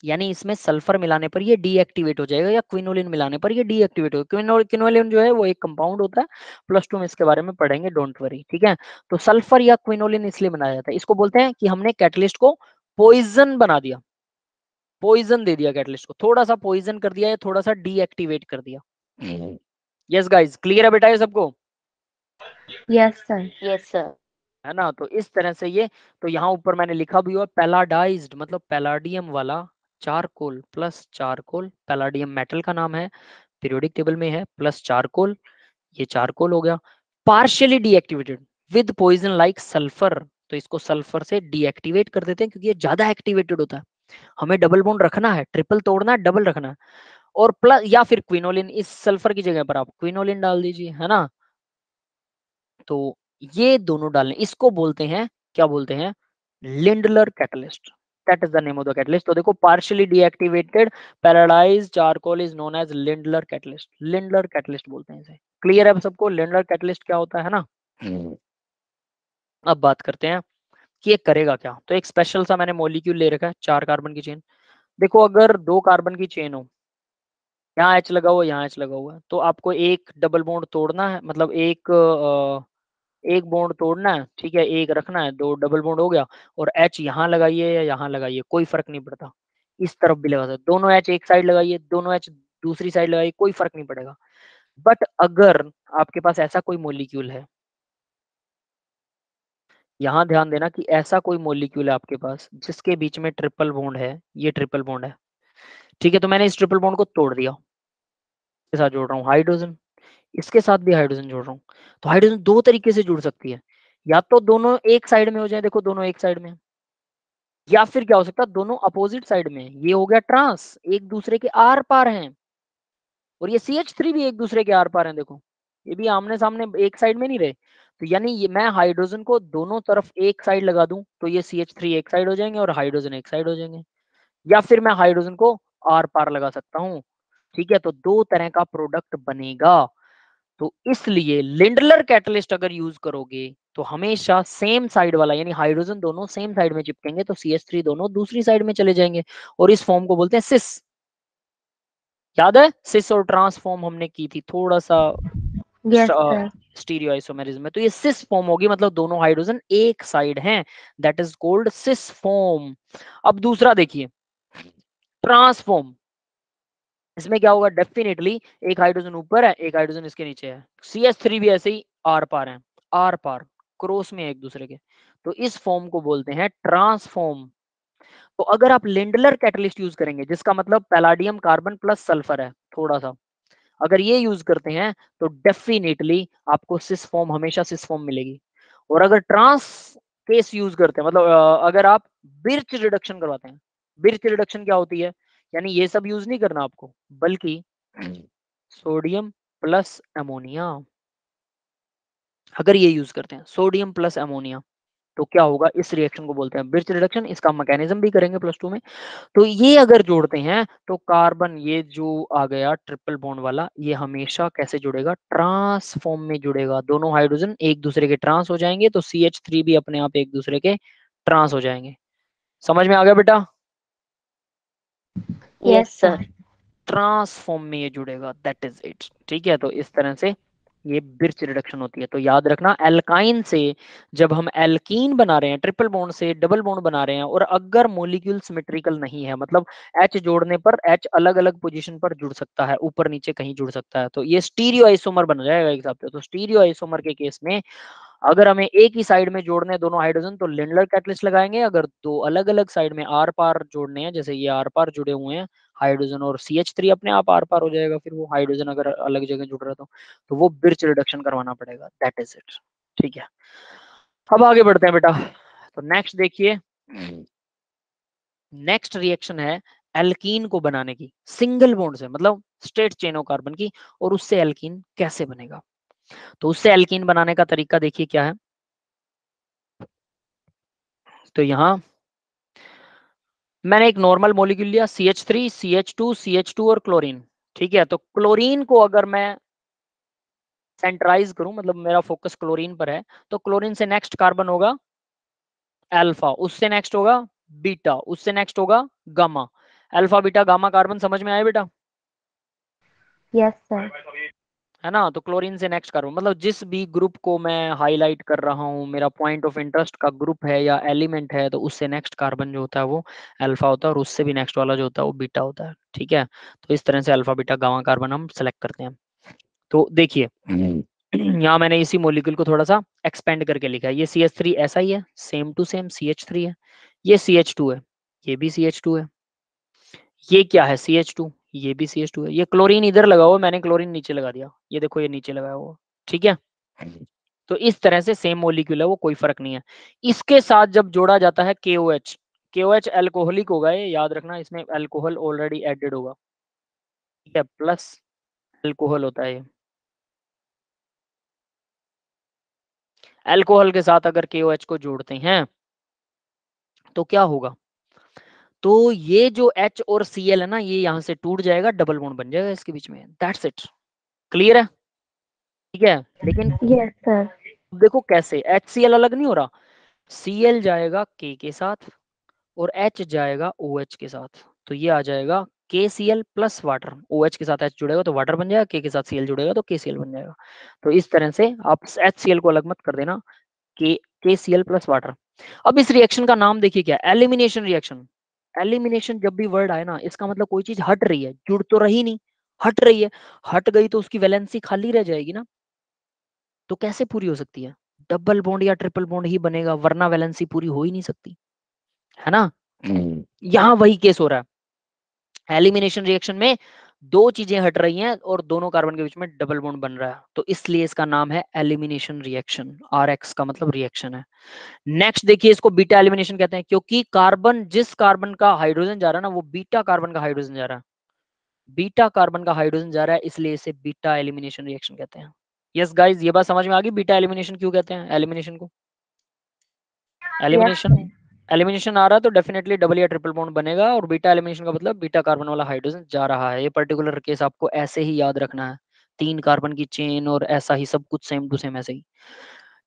यानी इसमें सल्फर मिलाने पर ये डीएक्टिवेट हो जाएगा या क्विनोलिन मिलाने पर ये डीएक्टिवेट हो। क्विनोलिन जो है वो एक कंपाउंड होता है, +2 में इसके बारे में पढ़ेंगे, डोंट वरी, ठीक है। तो सल्फर या क्विनोलिन इसलिए बनाया जाता है, इसको बोलते हैं कि हमने कैटलिस्ट को पॉइजन बना दिया, पॉइजन दे दिया कैटलिस्ट को, थोड़ा सा पॉइजन कर दिया या थोड़ा सा डीएक्टिवेट कर दिया। यस गाइस, क्लियर है बेटा ये सबको? Yes, sir. Yes, sir. है ना। तो इस तरह से ये, तो यहाँ ऊपर मैंने लिखा भी हुआ पैलाडाइज्ड, मतलब पैलाडियम वाला charcoal plus charcoal, palladium metal का नाम है, पीरियोडिक टेबल में है, प्लस चारकोल, ये चारकोल हो गया। Partially deactivated with poison like sulphur, तो इसको सल्फर से डीएक्टिवेट कर देते हैं क्योंकि ये ज्यादा एक्टिवेटेड होता है, हमें डबल बॉन्ड रखना है, ट्रिपल तोड़ना है, डबल रखना है। और प्लस या फिर क्विनोलिन, इस सल्फर की जगह पर आप क्विनोलिन डाल दीजिए, है ना। तो ये दोनों डालने, इसको बोलते हैं, क्या बोलते हैं, Lindlar catalyst, that is the name of the catalyst. तो देखो, partially deactivated palladium charcoal is known as Lindlar catalyst, Lindlar catalyst बोलते हैं इसे। क्लियर है अब सबको लिंडलर कैटलिस्ट क्या होता है ना। अब बात करते हैं कि ये करेगा क्या। तो एक स्पेशल सा मैंने मॉलिक्यूल ले रखा है, 4 कार्बन की चेन। देखो, अगर 2 कार्बन की चेन हो, यहाँ एच लगा हुआ, यहाँ एच लगा हुआ है, तो आपको एक डबल बॉन्ड तोड़ना है, मतलब एक बॉन्ड तोड़ना है, ठीक है, एक रखना है, 2 डबल बॉन्ड हो गया। और एच यहाँ लगाइए या यहाँ लगाइए, कोई फर्क नहीं पड़ता, इस तरफ भी लगा सकते, दोनों एच एक साइड लगाइए, दोनों एच दूसरी साइड लगाइए, कोई फर्क नहीं पड़ेगा। बट अगर आपके पास ऐसा कोई मॉलिक्यूल है, यहाँ ध्यान देना कि ऐसा कोई मॉलिक्यूल है आपके पास जिसके बीच में ट्रिपल बॉन्ड है, ये ट्रिपल बॉन्ड है, ठीक है, तो मैंने इस ट्रिपल बॉन्ड को तोड़ दिया, इसके साथ जोड़ रहा हूँ हाइड्रोजन, इसके साथ भी हाइड्रोजन जोड़ रहा हूँ। तो हाइड्रोजन 2 तरीके से जुड़ सकती है, या तो दोनों एक साइड में हो जाए, देखो दोनों एक साइड में, या फिर क्या हो सकता है, दोनों अपोजिट साइड में। ये हो गया ट्रांस, एक दूसरे के आर पार हैं, और ये CH3 भी एक दूसरे के आर पार हैं, देखो ये भी आमने सामने एक साइड में नहीं रहे। तो यानी ये मैं हाइड्रोजन को दोनों तरफ एक साइड लगा दूं तो ये CH3 एक साइड हो जाएंगे और हाइड्रोजन एक साइड हो जाएंगे, या फिर मैं हाइड्रोजन को आर पार लगा सकता हूँ, ठीक है। तो 2 तरह का प्रोडक्ट बनेगा। तो इसलिए लिंडलर कैटलिस्ट अगर यूज करोगे तो हमेशा सेम साइड वाला, यानी हाइड्रोजन दोनों सेम साइड में चिपकेंगे, तो CH3 दोनों दूसरी साइड में चले जाएंगे, और इस फॉर्म को बोलते हैं सिस। याद है सिस और ट्रांस फॉर्म हमने की थी थोड़ा सा Yes, sir. स्टीरियो आइसोमेरिज्म में, तो ये सिस फॉर्म होगी, मतलब दोनों हाइड्रोजन एक साइड हैं, that is called cis form. अब दूसरा देखिए, ट्रांसफॉर्म, इसमें क्या होगा, डेफिनेटली एक हाइड्रोजन ऊपर है, एक हाइड्रोजन इसके नीचे है, CH3 भी ऐसे ही आर पार है, आर पार क्रॉस में एक दूसरे के, तो इस फॉर्म को बोलते हैं ट्रांसफॉर्म। तो अगर आप लिंडलर कैटलिस्ट यूज करेंगे, जिसका मतलब पैलाडियम कार्बन प्लस सल्फर है थोड़ा सा, अगर ये यूज करते हैं तो डेफिनेटली आपको सिस फॉर्म, हमेशा सिस फॉर्म मिलेगी। और अगर ट्रांस केस यूज करते हैं, मतलब अगर आप बिर्च रिडक्शन करवाते हैं, बिर्च रिडक्शन क्या होती है, यानी ये सब यूज नहीं करना आपको, बल्कि सोडियम प्लस अमोनिया, अगर ये यूज करते हैं सोडियम प्लस अमोनिया, तो क्या होगा, इस रिएक्शन को बोलते हैं बिर्च रिडक्शन। इसका मैकेनिज्म भी करेंगे +2 में। तो ये अगर जोड़ते हैं तो कार्बन, ये जो आ गया ट्रिपल बॉन्ड वाला, ये हमेशा कैसे जुड़ेगा, ट्रांस फॉर्म में जुड़ेगा, दोनों हाइड्रोजन एक दूसरे के ट्रांस हो जाएंगे, तो CH3 भी अपने आप एक दूसरे के ट्रांस हो जाएंगे। समझ में आ गया बेटा? Yes, sir. ट्रांस फॉर्म में ये जुड़ेगा, दैट इज इट, ठीक है। तो इस तरह से ये बिर्च रिडक्शन होती है। तो याद रखना, एल्काइन से जब हम एल्कीन बना रहे हैं, ट्रिपल बॉन्ड से डबल बॉन्ड बना रहे हैं, और अगर मॉलिक्यूल सिमेट्रिकल नहीं है, मतलब H जोड़ने पर H अलग अलग पोजीशन पर जुड़ सकता है, ऊपर नीचे कहीं जुड़ सकता है, तो ये स्टीरियो आइसोमर बन जाएगा एक हिसाब से। तो स्टीरियो आइसोमर के केस में अगर हमें एक ही साइड में जोड़ने हैं दोनों हाइड्रोजन, तो लिंडलर कैटलिस्ट लगाएंगे। अगर दो अलग अलग साइड में आर पार जोड़ने हैं, जैसे ये आर पार जुड़े हुए हैं हाइड्रोजन, और CH3 अपने आप आर पार हो जाएगा, फिर वो हाइड्रोजन अगर अलग जगह जुड़ रहा तो वो बिर्च रिडक्शन करवाना पड़ेगा, दैट इज इट, ठीक है। अब आगे बढ़ते हैं बेटा। तो नेक्स्ट देखिए, नेक्स्ट रिएक्शन है एल्कीन को बनाने की, सिंगल बॉन्ड से, मतलब स्ट्रेट चेन ऑफ कार्बन की, और उससे एल्कीन कैसे बनेगा। तो उससे एल्कीन बनाने का तरीका देखिए क्या है। तो यहाँ मैंने एक नॉर्मल मॉलिक्यूल लिया, CH3, CH2, CH2 और क्लोरीन, ठीक है। तो क्लोरीन को अगर मैं सेंट्राइज करूं, मतलब मेरा फोकस क्लोरीन पर है, तो क्लोरीन से नेक्स्ट कार्बन होगा अल्फा, उससे नेक्स्ट होगा बीटा, उससे नेक्स्ट होगा gamma, alpha beta gamma carbon समझ में आए बेटा? Yes, sir. है ना? तो क्लोरीन से नेक्स्ट कार्बन, मतलब जिस भी ग्रुप को मैं हाईलाइट कर रहा हूँ, मेरा पॉइंट ऑफ इंटरेस्ट का ग्रुप है या एलिमेंट है, तो उससे नेक्स्ट कार्बन जो होता है वो अल्फा होता है, और उससे भी नेक्स्ट वाला जो होता है वो बीटा होता है। ठीक है, तो इस तरह से अल्फा बीटा गामा कार्बन हम सेलेक्ट करते हैं। तो देखिए यहाँ मैंने इसी मॉलिक्यूल को थोड़ा सा एक्सपेंड करके लिखा है। ये CH3 ऐसा ही है, सेम टू सेम CH3 है। ये CH2 है, ये भी CH2 है। ये क्या है? CH2, ये भी CH2 है। ये क्लोरीन इधर लगा हुआ, मैंने क्लोरीन नीचे लगा दिया, ये देखो ये नीचे लगाया हुआ। ठीक है, तो इस तरह से सेम मॉलिक्यूल है वो, कोई फर्क नहीं है। इसके साथ जब जोड़ा जाता है KOH, KOH अल्कोहलिक होगा, ये याद रखना, इसमें अल्कोहल ऑलरेडी एडेड होगा। ठीक है, प्लस अल्कोहल होता है ये। अल्कोहल के साथ अगर KOH को जोड़ते हैं तो क्या होगा? तो ये जो H और Cl है ना, ये यहाँ से टूट जाएगा, डबल बॉन्ड बन जाएगा इसके बीच में। दैट्स इट, क्लियर है? ठीक है, लेकिन Yes, sir. देखो कैसे, HCl अलग नहीं हो रहा, Cl जाएगा K के साथ और H जाएगा OH के साथ, तो ये आ जाएगा KCl प्लस वाटर। OH के साथ H जुड़ेगा तो वाटर बन जाएगा, K के साथ Cl जुड़ेगा तो KCl बन जाएगा। तो इस तरह से आप HCl को अलग मत कर देना, KCl प्लस वाटर। अब इस रिएक्शन का नाम देखिए क्या, एलिमिनेशन रिएक्शन। एलिमिनेशन जब भी वर्ड आए ना, इसका मतलब कोई चीज हट रही है, जुड़ तो रही नहीं, हट रही है। हट गई तो उसकी वैलेंसी खाली रह जाएगी ना, तो कैसे पूरी हो सकती है? डबल बॉन्ड या ट्रिपल बॉन्ड ही बनेगा, वरना वैलेंसी पूरी हो ही नहीं सकती, है ना? यहाँ वही केस हो रहा है। एलिमिनेशन रिएक्शन में दो चीजें हट रही हैं और दोनों कार्बन के बीच में डबल बॉन्ड बन रहा है, तो इसलिए इसका नाम है एलिमिनेशन रिएक्शन। RX का मतलब रिएक्शन है। नेक्स्ट देखिए, इसको बीटा एलिमिनेशन कहते हैं, क्योंकि कार्बन, जिस कार्बन का हाइड्रोजन जा रहा है ना, वो बीटा कार्बन का हाइड्रोजन जा रहा है, बीटा कार्बन का हाइड्रोजन जा रहा है, इसलिए इसे बीटा एलिमिनेशन रिएक्शन कहते हैं। यस गाइस, ये बात समझ में आ गई, बीटा एलिमिनेशन क्यों कहते हैं एलिमिनेशन को? Yes, elimination, sir. एलिमिनेशन आ रहा है तो डेफिनेटली डबल या ट्रिपल बॉन्ड बनेगा, और बीटा एलिमिनेशन का मतलब बीटा कार्बन वाला हाइड्रोजन जा रहा है। ये पर्टिकुलर केस आपको ऐसे ही याद रखना है, 3 कार्बन की चेन और ऐसा ही सब कुछ सेम टू सेम ऐसे ही।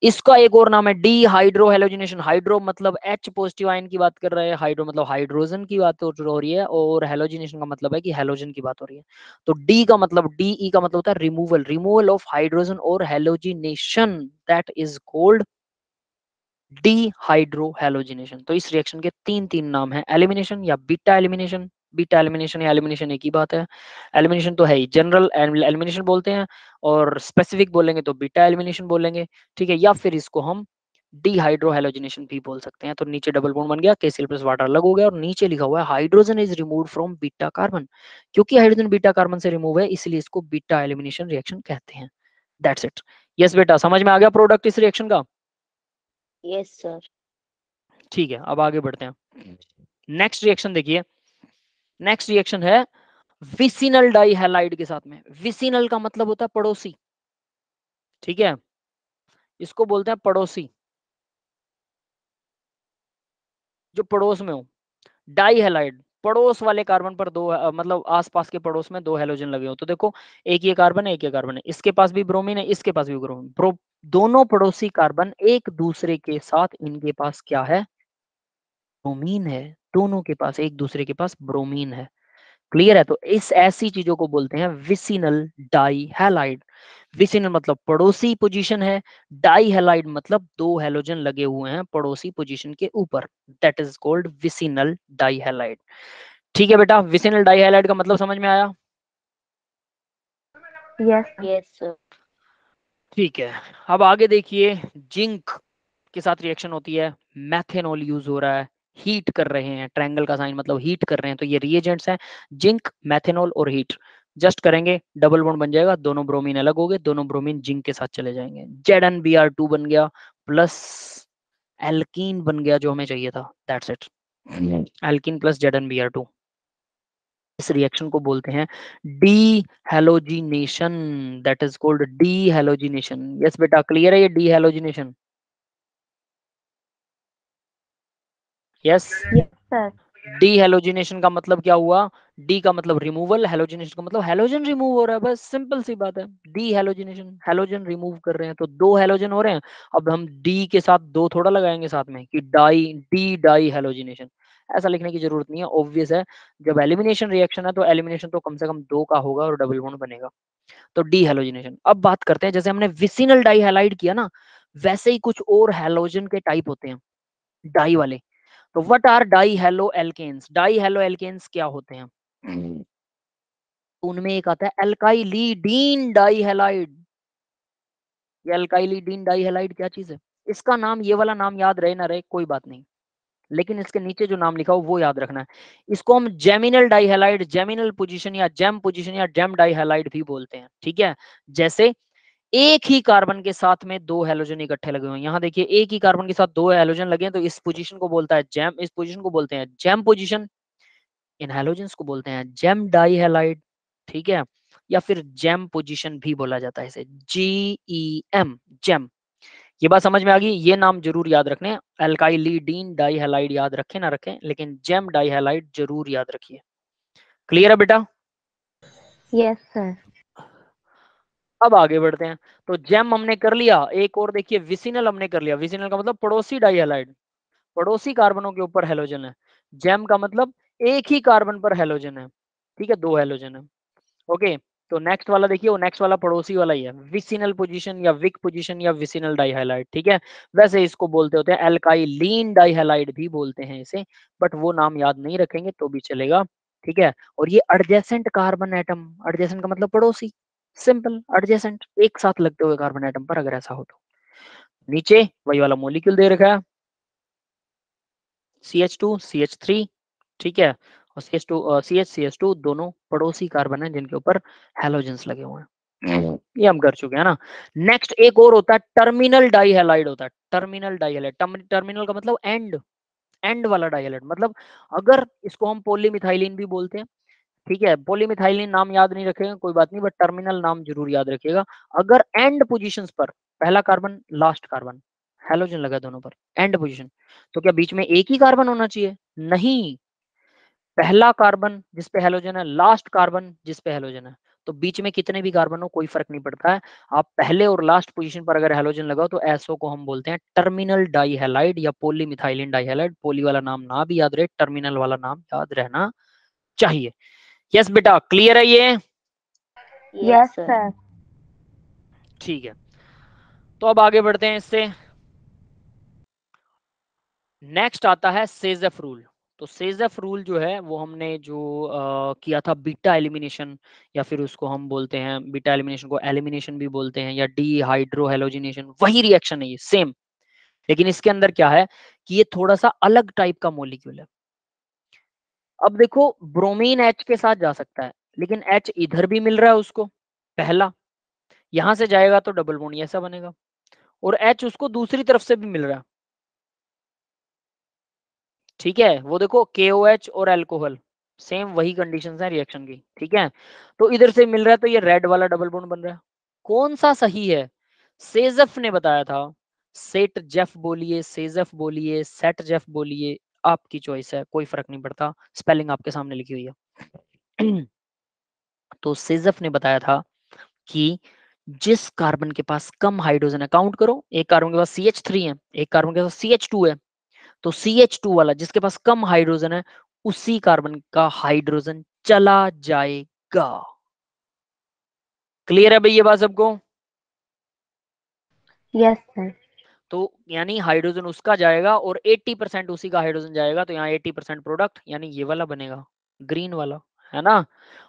इसका एक और नाम है डी हाइड्रो हेलोजिनेशन। हाइड्रो मतलब H पॉजिटिव आयन की बात कर रहे हैं, हाइड्रो मतलब हाइड्रोजन की बात हो रही है, और हेलोजिनेशन का मतलब है कि हेलोजन की बात हो रही है। तो डी का मतलब, DE का मतलब होता है रिमूवल, रिमूवल ऑफ हाइड्रोजन और halogenation, that is called dehydrohalogenation. तो इस रिएक्शन के तीन तीन नाम है, एलिमिनेशन या बीटा एलिमिनेशन। बीटा एलिमिनेशन या एलिमिनेशन एक ही बात है। एलिमिनेशन तो है ही, जनरल एलिमिनेशन बोलते हैं, और स्पेसिफिक बोलेंगे तो बीटा एलिमिनेशन बोलेंगे। ठीक है, या फिर इसको हम डीहाइड्रोहेलोजिनेशन भी बोल सकते हैं। तो नीचे डबल बॉन्ड बन गया, KCl प्लस वाटर अलग हो गया, और नीचे लिखा हुआ है hydrogen is removed from beta carbon. क्योंकि हाइड्रोजन बीटा कार्बन से रिमूव है, इसलिए इसको बीटा एलिमिनेशन रिएक्शन कहते हैं। That's it. यस बेटा, समझ में आ गया प्रोडक्ट इस रिएक्शन का? Yes, sir. ठीक है, अब आगे बढ़ते हैं। नेक्स्ट रिएक्शन देखिए, नेक्स्ट रिएक्शन है विसिनल डाइहैलाइड के साथ में। विसिनल का मतलब होता है पड़ोसी। ठीक है, इसको बोलते हैं पड़ोसी, जो पड़ोस में हो। डाइहैलाइड, पड़ोस वाले कार्बन पर दो मतलब आसपास के पड़ोस में दो हेलोजन लगे हो। तो देखो, एक ये कार्बन है, एक ये कार्बन है, इसके पास भी ब्रोमीन है, इसके पास भी ब्रोमीन, दोनों पड़ोसी कार्बन एक दूसरे के साथ, इनके पास क्या है? ब्रोमीन है। दोनों के पास, एक दूसरे के पास ब्रोमीन है। क्लियर है? तो इस ऐसी चीजों को बोलते हैं विसिनल डाइहैलाइड। विसिनल मतलब पड़ोसी पोजीशन है, डाइहैलाइड मतलब दो हेलोजन लगे हुए हैं पड़ोसी पोजीशन के ऊपर, दैट इज कॉल्ड विसिनल डाइहैलाइड। ठीक है बेटा, विसिनल डाइहैलाइड का मतलब समझ में आया? Yes, sir. Yes, sir. ठीक है, अब आगे देखिए, जिंक के साथ रिएक्शन होती है, मैथेनॉल यूज हो रहा है, हीट कर रहे हैं, ट्रायंगल का साइन मतलब हीट कर रहे हैं, तो ये रिएजेंट्स हैं, जिंक, मैथेनॉल और हीट। जस्ट करेंगे, डबल बॉन्ड बन जाएगा, दोनों ब्रोमीन अलग हो गए, दोनों ब्रोमीन जिंक के साथ चले जाएंगे, ZnBr2 बन गया, प्लस एल्कीन बन गया जो हमें चाहिए था, that's it, alkene plus ZnBr2। इस रिएक्शन को बोलते हैं D halogenation, that is called D halogenation. Yes बेटा, क्लियर है ये D halogenation? Yes. Yes, sir. D halogenation का मतलब क्या हुआ? डी का मतलब रिमूवल, हेलोजिनेशन का मतलब हेलोजन रिमूव हो रहा है, बस सिंपल सी बात है। डी हेलोजिनेशन, हेलोजन रिमूव कर रहे हैं, तो दो हेलोजन हो रहे हैं। अब हम डी के साथ दो थोड़ा लगाएंगे साथ में कि डी डाई हेलोजिनेशन। ऐसा लिखने की जरूरत नहीं है, ऑब्वियस है। जब एलिमिनेशन रिएक्शन है तो एलिमिनेशन तो कम से कम 2 का होगा और डबल बॉन्ड बनेगा। तो डी हेलोजिनेशन। अब बात करते हैं, जैसे हमने विसिनल डाई हैलाइड किया ना, वैसे ही कुछ और हेलोजन के टाइप होते हैं डाई वाले। तो what are di halo alkenes? Di halo alkenes क्या होते हैं? उनमें एक आता है एल्काइलिडीन डाई हैलाइड। ये अल्काइलिडीन डाई हैलाइड क्या चीज है? इसका नाम, ये वाला नाम याद रहे ना रहे कोई बात नहीं, लेकिन इसके नीचे जो नाम लिखा हो वो याद रखना है। इसको हम जेमिनल डाइहैलाइड, जेमिनल पोजीशन या जेम पोजीशन या जेम डाइहैलाइड भी बोलते हैं, ठीक है। जैसे एक ही कार्बन के साथ में 2 हैलोजन इकट्ठे लगे हुए हैं, यहाँ देखिए एक ही कार्बन के साथ 2 हैलोजन लगे हैं, तो इस पोजीशन को बोलता है जेम, इस पोजीशन को बोलते हैं जेम पोजीशन, इन हैलोजेंस को बोलते हैं जेम डाइहैलाइड, ठीक है। या फिर जेम पोजीशन भी बोला जाता है इसे, GEM, जेम। ये बात समझ में आ गई? ये नाम जरूर याद रखने, अल्काइलिडीन डाइहैलाइड याद रखें ना रखें, लेकिन जेम डाइहैलाइड जरूर याद रखिए। क्लियर है बेटा? Yes, sir. अब आगे बढ़ते हैं। तो जेम हमने कर लिया, एक और देखिए विसिनल हमने कर लिया। विसिनल का मतलब पड़ोसी डाइहैलाइड, पड़ोसी कार्बनों के ऊपर हैलोजन है। जेम का मतलब एक ही कार्बन पर हैलोजन है, ठीक है, 2 हैलोजन है। ओके, तो नेक्स्ट वाला देखिए, वो नेक्स्ट वाला पड़ोसी वाला ही है, विसिनल पोजीशन या विक पोजीशन या विसिनल डाइहैलाइड, ठीक है। वैसे इसको बोलते होते हैं एल्काइलीन डाइहैलाइड भी बोलते हैं इसे, बट वो नाम याद नहीं रखेंगे तो भी चलेगा, ठीक है। और ये एडजेसेंट कार्बन एटम, एडजेसेंट का मतलब पड़ोसी, सिंपल, एडजेसेंट, एक साथ लगते हुए कार्बन एटम पर अगर ऐसा हो तो। नीचे वही वाला मॉलिक्यूल दे रखा है, CH2 CH3, ठीक है, और CH2 दोनों पड़ोसी कार्बन है जिनके ऊपर हैलोजेंस लगे हुए हैं। ये हम कर चुके हैं ना। नेक्स्ट एक और होता है टर्मिनल डाइहैलाइड होता है, टर्मिनल डाइहैलाइड। टर्मिनल का मतलब एंड, एंड वाला डाइहैलाइड, मतलब अगर इसको हम पॉलीमिथाइलिन भी बोलते हैं, ठीक है। पॉलीमिथाइलिन नाम याद नहीं रखेगा कोई बात नहीं, बट टर्मिनल नाम जरूर याद रखिएगा। अगर एंड पोजीशंस पर पहला कार्बन लास्ट कार्बन हैलोजन लगा दोनों पर, एंड पोजीशन, तो क्या बीच में एक ही कार्बन होना चाहिए? नहीं, पहला कार्बन जिस पे हैलोजन है, लास्ट कार्बन जिस पे हैलोजन है, तो बीच में कितने भी कार्बन हो कोई फर्क नहीं पड़ता है। आप पहले और लास्ट पोजीशन पर अगर हैलोजन लगाओ तो ऐसो को हम बोलते हैं टर्मिनल डाइहैलाइड या पॉलीमिथाइलिन डाइहैलाइड। पॉली वाला नाम ना भी याद रहे, टर्मिनल वाला नाम याद रहना चाहिए। यस बेटा, क्लियर है ये? Yes, Yes, sir. sir. ठीक है, तो अब आगे बढ़ते हैं इससे। नेक्स्ट आता है सेजेफ रूल। तो सेजेफ रूल जो है वो हमने जो किया था बीटा एलिमिनेशन, या फिर उसको हम बोलते हैं बीटा एलिमिनेशन को एलिमिनेशन भी बोलते हैं, या डी हाइड्रो हेलोजिनेशन, वही रिएक्शन है ये सेम। लेकिन इसके अंदर क्या है कि ये थोड़ा सा अलग टाइप का मॉलिक्यूल है। अब देखो ब्रोमीन H के साथ जा सकता है, लेकिन H इधर भी मिल रहा है उसको, पहला यहां से जाएगा तो डबल बॉन्ड ऐसा बनेगा, और H उसको दूसरी तरफ से भी मिल रहा है, ठीक है। वो देखो KOH और अल्कोहल, सेम वही कंडीशंस है रिएक्शन की, ठीक है। तो इधर से मिल रहा है तो ये रेड वाला डबल बॉन्ड बन रहा है। कौन सा सही है? सेजफ ने बताया था, सेट जेफ बोलिए, सेजफ बोलिए, सेट जेफ बोलिए, आपकी चॉइस है, कोई फर्क नहीं पड़ता, स्पेलिंग आपके सामने लिखी हुई है। तो सेजफ ने बताया था कि जिस कार्बन के पास कम हाइड्रोजन है, काउंट करो, एक कार्बन के पास CH3 है, एक कार्बन के पास CH2 है, तो CH2 वाला जिसके पास कम हाइड्रोजन है उसी कार्बन का हाइड्रोजन चला जाएगा। क्लियर है भाई ये बात सबको? Yes, sir. तो यानी हाइड्रोजन उसका जाएगा और 80% उसी का हाइड्रोजन जाएगा, तो यहाँ 80% प्रोडक्ट यानी ये वाला बनेगा, ग्रीन वाला, है ना।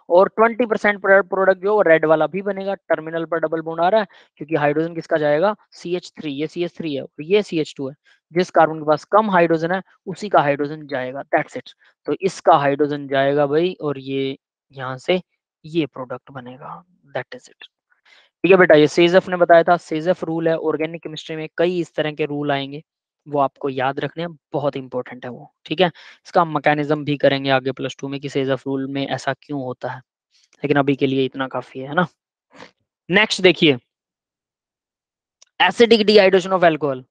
और 20% प्रोडक्ट जो रेड वाला भी बनेगा, टर्मिनल पर डबल बॉन्ड आ रहा है, क्योंकि हाइड्रोजन किसका जाएगा? CH3, ये CH3 है और ये CH2 है, जिस कार्बन के पास कम हाइड्रोजन है उसी का हाइड्रोजन जाएगा, दैट्स इट। तो इसका हाइड्रोजन जाएगा भाई, और ये यहाँ से ये प्रोडक्ट बनेगा, दैट इज इट। ठीक है बेटा, ये सेजफ ने बताया था, सेजफ रूल है। ऑर्गेनिक केमिस्ट्री में कई इस तरह के रूल आएंगे, वो आपको याद रखने हैं, बहुत इंपॉर्टेंट है वो, ठीक है। इसका हम मैकेनिज्म भी करेंगे आगे +2 में कि सेजफ रूल में ऐसा क्यों होता है, लेकिन अभी के लिए इतना काफी है ना। नेक्स्ट देखिए, acidic dehydration of alcohol,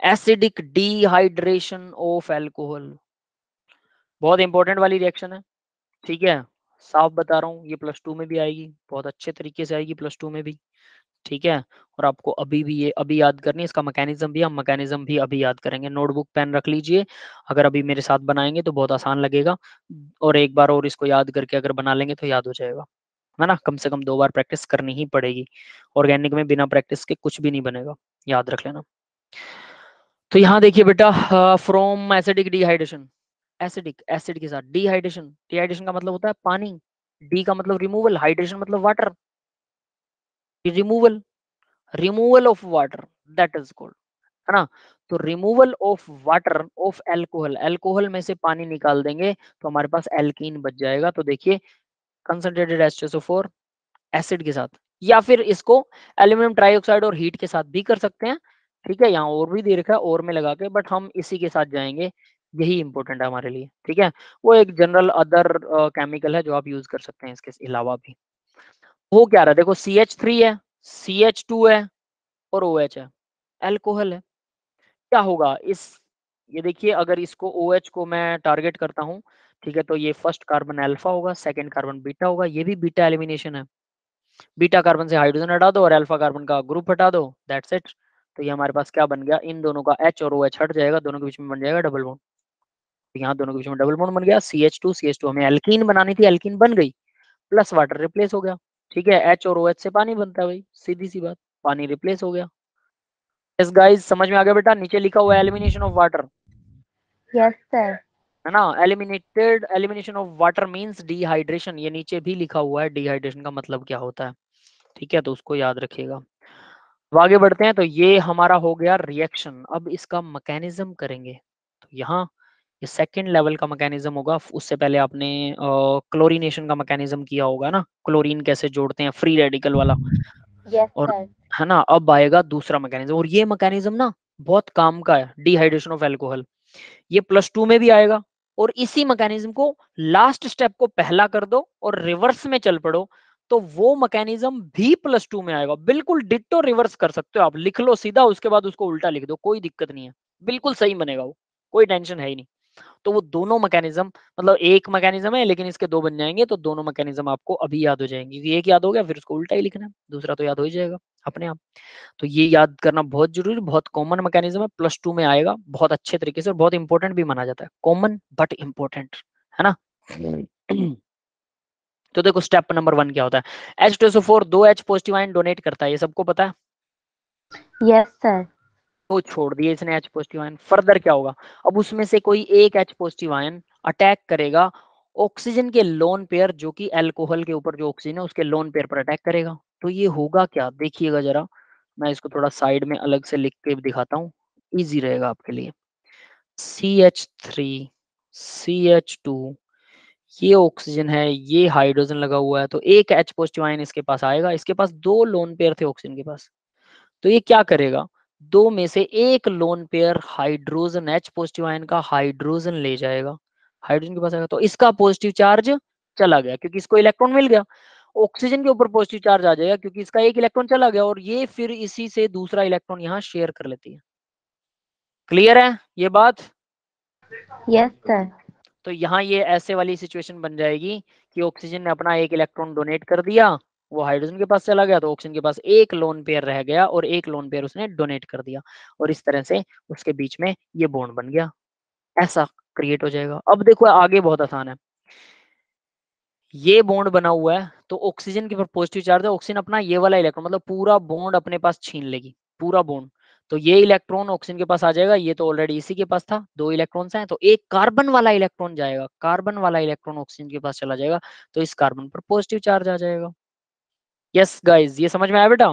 acidic dehydration of alcohol बहुत इंपॉर्टेंट वाली रिएक्शन है, ठीक है। साफ बता रहा हूँ, ये +2 में भी आएगी, बहुत अच्छे तरीके से आएगी +2 में भी, ठीक है। और आपको अभी भी ये अभी याद करनी है, इसका मैकेनिज्म भी, हम मैकेनिज्म भी अभी याद करेंगे। नोटबुक पेन रख लीजिए, अगर अभी मेरे साथ बनाएंगे तो बहुत आसान लगेगा, और एक बार और इसको याद करके अगर बना लेंगे तो याद हो जाएगा, है ना। कम से कम 2 बार प्रैक्टिस करनी ही पड़ेगी, ऑर्गेनिक में बिना प्रैक्टिस के कुछ भी नहीं बनेगा, याद रख लेना। तो यहाँ देखिए बेटा, from acidic dehydration, acidic acid के साथ डिहाइड्रेशन, डिहाइड्रेशन का मतलब होता है पानी, डी का मतलब रिमूवल, हाइड्रेशन मतलब water, removal, removal of water, that is called, है ना। तो removal of water of alcohol, alcohol में से पानी निकाल देंगे तो हमारे पास एल्कीन बच जाएगा। तो देखिए कंसंट्रेटेड H2SO4 एसिड के साथ, या फिर इसको एल्यूमिनियम ट्राइऑक्साइड और हीट के साथ भी कर सकते हैं, ठीक है। यहाँ और भी दे रखा है और में लगा के, बट हम इसी के साथ जाएंगे, यही इंपॉर्टेंट है हमारे लिए, ठीक है। वो एक जनरल अदर केमिकल है जो आप यूज कर सकते हैं इसके अलावा भी। वो क्या रहा, देखो CH3 है, CH2 है और OH है, एल्कोहल है। क्या होगा इस, ये देखिए अगर इसको OH को मैं टारगेट करता हूँ, ठीक है, तो ये फर्स्ट कार्बन अल्फा होगा, सेकंड कार्बन बीटा होगा, ये भी बीटा एलिमिनेशन है। बीटा कार्बन से हाइड्रोजन हटा दो और अल्फा कार्बन का ग्रुप हटा दो, दैट्स इट। तो ये हमारे पास क्या बन गया, इन दोनों का H और OH हट जाएगा, दोनों के बीच में बन जाएगा डबल बॉन्ड। तो यहाँ दोनों के बीच में डबल बॉन्ड बन गया, CH2 हमें एल्कीन बनानी थी, एल्कीन बन गई, प्लस वाटर रिप्लेस हो गया, ठीक है। H और OH से पानी बनता है भाई, सीधी सी बात, पानी रिप्लेस हो गया। यस गाइस, समझ में आ गया बेटा, नीचे लिखा हुआ है elimination of water, Yes, sir. है ना। Eliminated, elimination of water means dehydration, ये नीचे भी लिखा हुआ है डिहाइड्रेशन का मतलब क्या होता है, ठीक है, तो उसको याद रखिएगा। अब आगे बढ़ते हैं, तो ये हमारा हो गया रिएक्शन। अब इसका मैकेनिज्म करेंगे, तो यहाँ ये सेकंड लेवल का मैकेनिज्म होगा। उससे पहले आपने क्लोरीनेशन का मैकेनिज्म किया होगा ना, क्लोरीन कैसे जोड़ते हैं, फ्री रेडिकल वाला, Yes, और sir. है ना। अब आएगा दूसरा मैकेनिज्म, और ये मैकेनिज्म ना बहुत काम का है, डिहाइड्रेशन ऑफ एल्कोहल, ये +2 में भी आएगा। और इसी मैकेनिज्म को लास्ट स्टेप को पहला कर दो और रिवर्स में चल पड़ो, तो वो मैकेनिज्म भी +2 में आएगा, बिल्कुल डिट्टो रिवर्स कर सकते हो आप, लिख लो सीधा, उसके बाद उसको उल्टा लिख दो, कोई दिक्कत नहीं है, बिल्कुल सही बनेगा वो, कोई टेंशन है ही नहीं। तो वो दोनों मैकेनिज्म, मतलब एक मैकेनिज्म है लेकिन इसके 2 बन जाएंगे, तो दोनों मैकेनिज्म आपको अभी याद हो जाएंगे, एक याद हो गया फिर उसको उल्टा ही लिखना है, दूसरा तो याद हो ही जाएगा अपने आप। तो ये याद करना बहुत जरूरी, बहुत कॉमन मैकेनिज्म है, +2 में आएगा बहुत अच्छे तरीके से, और बहुत इंपॉर्टेंट भी माना जाता है, कॉमन बट इंपॉर्टेंट, है ना। तो देखो स्टेप नंबर 1 क्या होता है, H2SO4 2 H positive ion donate करता है, ये सबको पता है। Yes, sir. तो छोड़ दिए इसने H पॉजिटिव आयन, फर्दर क्या होगा, अब उसमें से कोई एक H पॉजिटिव आयन अटैक करेगा ऑक्सीजन के लोन पेयर, जो कि अल्कोहल के ऊपर जो ऑक्सीजन है उसके लोन पेयर पर अटैक करेगा। तो ये होगा क्या, देखिएगा जरा, मैं इसको थोड़ा साइड में अलग से लिख के दिखाता हूँ, इजी रहेगा आपके लिए। CH3 CH2, ये ऑक्सीजन है, ये हाइड्रोजन लगा हुआ है, तो एक H पॉजिटिव आयन इसके पास आएगा, इसके पास 2 लोन पेयर थे ऑक्सीजन के पास, तो ये क्या करेगा, 2 में से एक lone pair hydrogen, H positive ion का हाइड्रोजन ले जाएगा, हाइड्रोजन के पास आएगा, तो इसका पॉजिटिव चार्ज चला गया क्योंकि इसको इलेक्ट्रॉन मिल गया। ऑक्सीजन के ऊपर पॉजिटिव चार्ज आ जाएगा क्योंकि इसका एक इलेक्ट्रॉन चला गया, और ये फिर इसी से दूसरा इलेक्ट्रॉन यहाँ शेयर कर लेती है। क्लियर है ये बात। Yes, sir. तो यहाँ ये ऐसे वाली सिचुएशन बन जाएगी कि ऑक्सीजन ने अपना एक इलेक्ट्रॉन डोनेट कर दिया, वो हाइड्रोजन के पास चला गया, तो ऑक्सीजन के पास एक लोन पेयर रह गया और एक लोन पेयर उसने डोनेट कर दिया, और इस तरह से उसके बीच में ये बॉन्ड बन गया, ऐसा क्रिएट हो जाएगा। अब देखो आगे बहुत आसान है, ये बॉन्ड बना हुआ है, तो ऑक्सीजन के ऊपर पॉजिटिव चार्ज है, ऑक्सीजन अपना ये वाला इलेक्ट्रॉन, मतलब पूरा बॉन्ड अपने पास छीन लेगी, पूरा बॉन्ड। तो ये इलेक्ट्रॉन ऑक्सीजन के पास आ जाएगा, ये तो ऑलरेडी इसी के पास था, 2 इलेक्ट्रॉन्स हैं, तो एक कार्बन वाला इलेक्ट्रॉन जाएगा, कार्बन वाला इलेक्ट्रॉन ऑक्सीजन के पास चला जाएगा, तो इस कार्बन पर पॉजिटिव चार्ज आ जाएगा। यस गाइज, ये समझ में आया बेटा,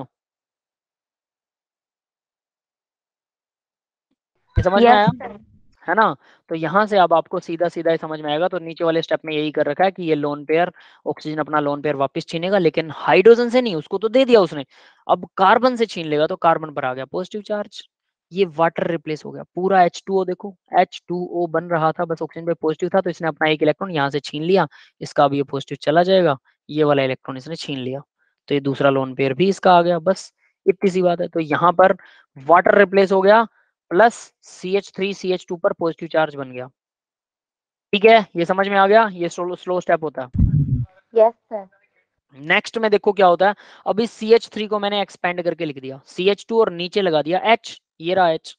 ये समझ में Yes, आया, sir. है ना। तो यहाँ से अब आपको सीधा सीधा ही समझ में आएगा, तो नीचे वाले स्टेप में यही कर रखा है कि ये लोन पेयर, ऑक्सीजन अपना लोन पेयर वापस छीनेगा, लेकिन हाइड्रोजन से नहीं, उसको तो दे दिया उसने, अब कार्बन से छीन लेगा, तो कार्बन पर आ गया पॉजिटिव चार्ज, ये वाटर रिप्लेस हो गया, पूरा H2O, देखो H2O बन रहा था, बस ऑक्सीजन पे पॉजिटिव था, तो इसने अपना एक इलेक्ट्रॉन यहाँ से छीन लिया, इसका अब ये पॉजिटिव चला जाएगा, ये वाला इलेक्ट्रॉन इसने छीन लिया, तो ये दूसरा लोन पेयर भी इसका आ गया, बस इतनी सी बात है। तो यहाँ पर वाटर रिप्लेस हो गया, प्लस CH3 CH2 पर पॉजिटिव चार्ज बन गया, ठीक है, ये समझ में आ गया, ये स्लो स्टेप होता है। Yes, sir. नेक्स्ट में देखो क्या होता है, अभी CH3 को मैंने एक्सपेंड करके लिख दिया CH2 और नीचे लगा दिया H, ये रहा H,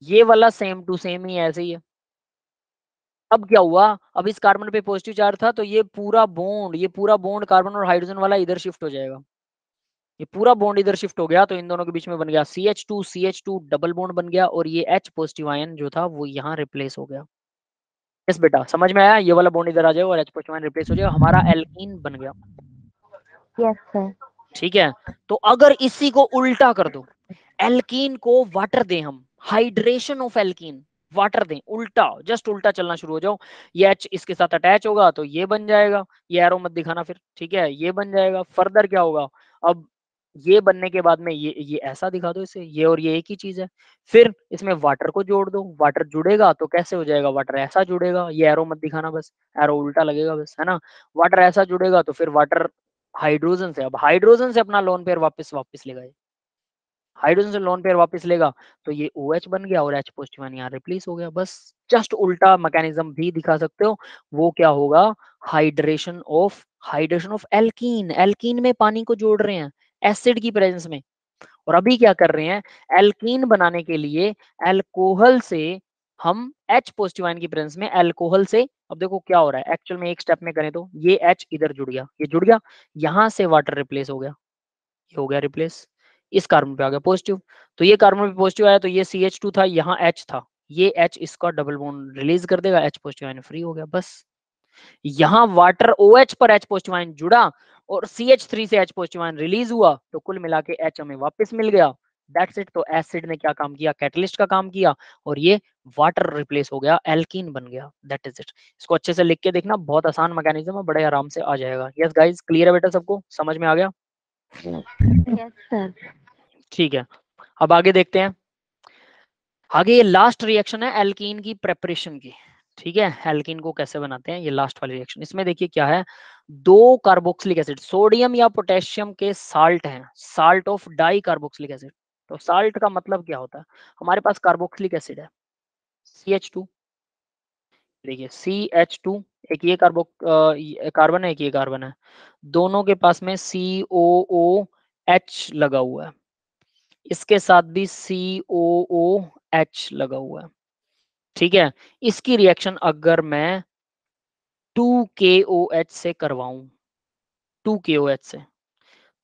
ये वाला सेम टू सेम ही ऐसे ही है। अब क्या हुआ, अब इस कार्बन पे पॉजिटिव चार्ज था तो ये पूरा बॉन्ड कार्बन और हाइड्रोजन वाला इधर शिफ्ट हो जाएगा, ये पूरा बॉन्ड इधर शिफ्ट हो गया तो इन दोनों के बीच में बन गया CH2 डबल बॉन्ड बन गया और ये H पॉजिटिव आयन जो था वो यहाँ रिप्लेस हो गया। यस बेटा, समझ में आया, ये वाला बॉन्ड इधर आ जाएगा और H पॉजिटिव आयन रिप्लेस हो जाएगा, हमारा एल्कीन बन गया। Yes, sir. ठीक है, तो अगर इसी को उल्टा कर दो, एल्कीन को वाटर दें हम, हाइड्रेशन ऑफ एल्कीन, वाटर दें, उल्टा, जस्ट उल्टा चलना शुरू हो जाओ, ये H इसके साथ अटैच होगा तो ये बन जाएगा, ये एरो मत दिखाना फिर, ठीक है, ये बन जाएगा। फर्दर क्या होगा, अब ये बनने के बाद में ये ऐसा दिखा दो इसे, ये और ये एक ही चीज है, फिर इसमें वाटर को जोड़ दो, वाटर जुड़ेगा तो कैसे हो जाएगा, वाटर ऐसा जुड़ेगा, ये एरो मत दिखाना बस, एरो उल्टा लगेगा बस, है ना, वाटर ऐसा जुड़ेगा तो फिर वाटर हाइड्रोजन से, अब हाइड्रोजन से अपना लोन पेयर वापस लेगा, हाइड्रोजन से लोन पेयर वापस लेगा तो ये OH बन गया और H पॉजिटिव आयन यहाँ रिप्लेस हो गया, बस जस्ट उल्टा मैकेनिज्म भी दिखा सकते हो, वो क्या होगा, हाइड्रेशन ऑफ एल्कीन, एल्कीन में पानी को जोड़ रहे हैं एसिड की प्रेजेंस में, और अभी क्या कर रहे हैं, एल्कीन बनाने के लिए एल्कोहल से हम H पॉजिटिव आयन की प्रेजेंस में एल्कोहल से, अब देखो क्या हो रहा है एक्चुअल में, एक स्टेप में करें तो ये H इधर जुड़ गया, ये जुड़ गया, यहाँ से वाटर रिप्लेस हो गया, ये हो गया रिप्लेस, इस कार्बन पे आ गया पॉजिटिव, तो ये कार्बन पे पॉजिटिव आया तो ये CH2 था, यहाँ H था, ये H इसका डबल बॉन्ड रिलीज कर देगा, H पॉजिटिव आयन फ्री हो गया, बस यहाँ वाटर OH पर H पॉजिटिव आयन जुड़ा और CH3 से H पॉजिटिव आयन रिलीज हुआ तो कुल मिला के H हमें वापस मिल गया, दैट्स इट। तो एसिड ने क्या काम किया, कैटलिस्ट का काम किया और ये वाटर रिप्लेस हो गया, एल्कीन बन गया, दैट इज इट। इसको अच्छे से लिख के देखना, बहुत आसान मैकेनिज्म है, बड़े आराम से आ जाएगा। यस गाइस, क्लियर है बेटा, सबको समझ में आ गया? Yes, sir. ठीक है, अब आगे देखते हैं। आगे ये लास्ट रिएक्शन है एल्कीन की प्रेपरेशन की, ठीक है, एल्कीन को कैसे बनाते हैं, ये लास्ट वाली रिएक्शन। इसमें देखिए क्या है, दो कार्बोक्सिलिक एसिड, सोडियम या पोटेशियम के साल्ट हैं, salt of di carboxylic acid. तो साल्ट का मतलब क्या होता है, हमारे पास कार्बोक्सिलिक एसिड है CH2, देखिए CH2, एक ये कार्बन है, एक ये कार्बन है, दोनों के पास में COOH लगा हुआ है, इसके साथ भी COOH लगा हुआ है, ठीक है। इसकी रिएक्शन अगर मैं 2KOH से करवाऊं, 2KOH से,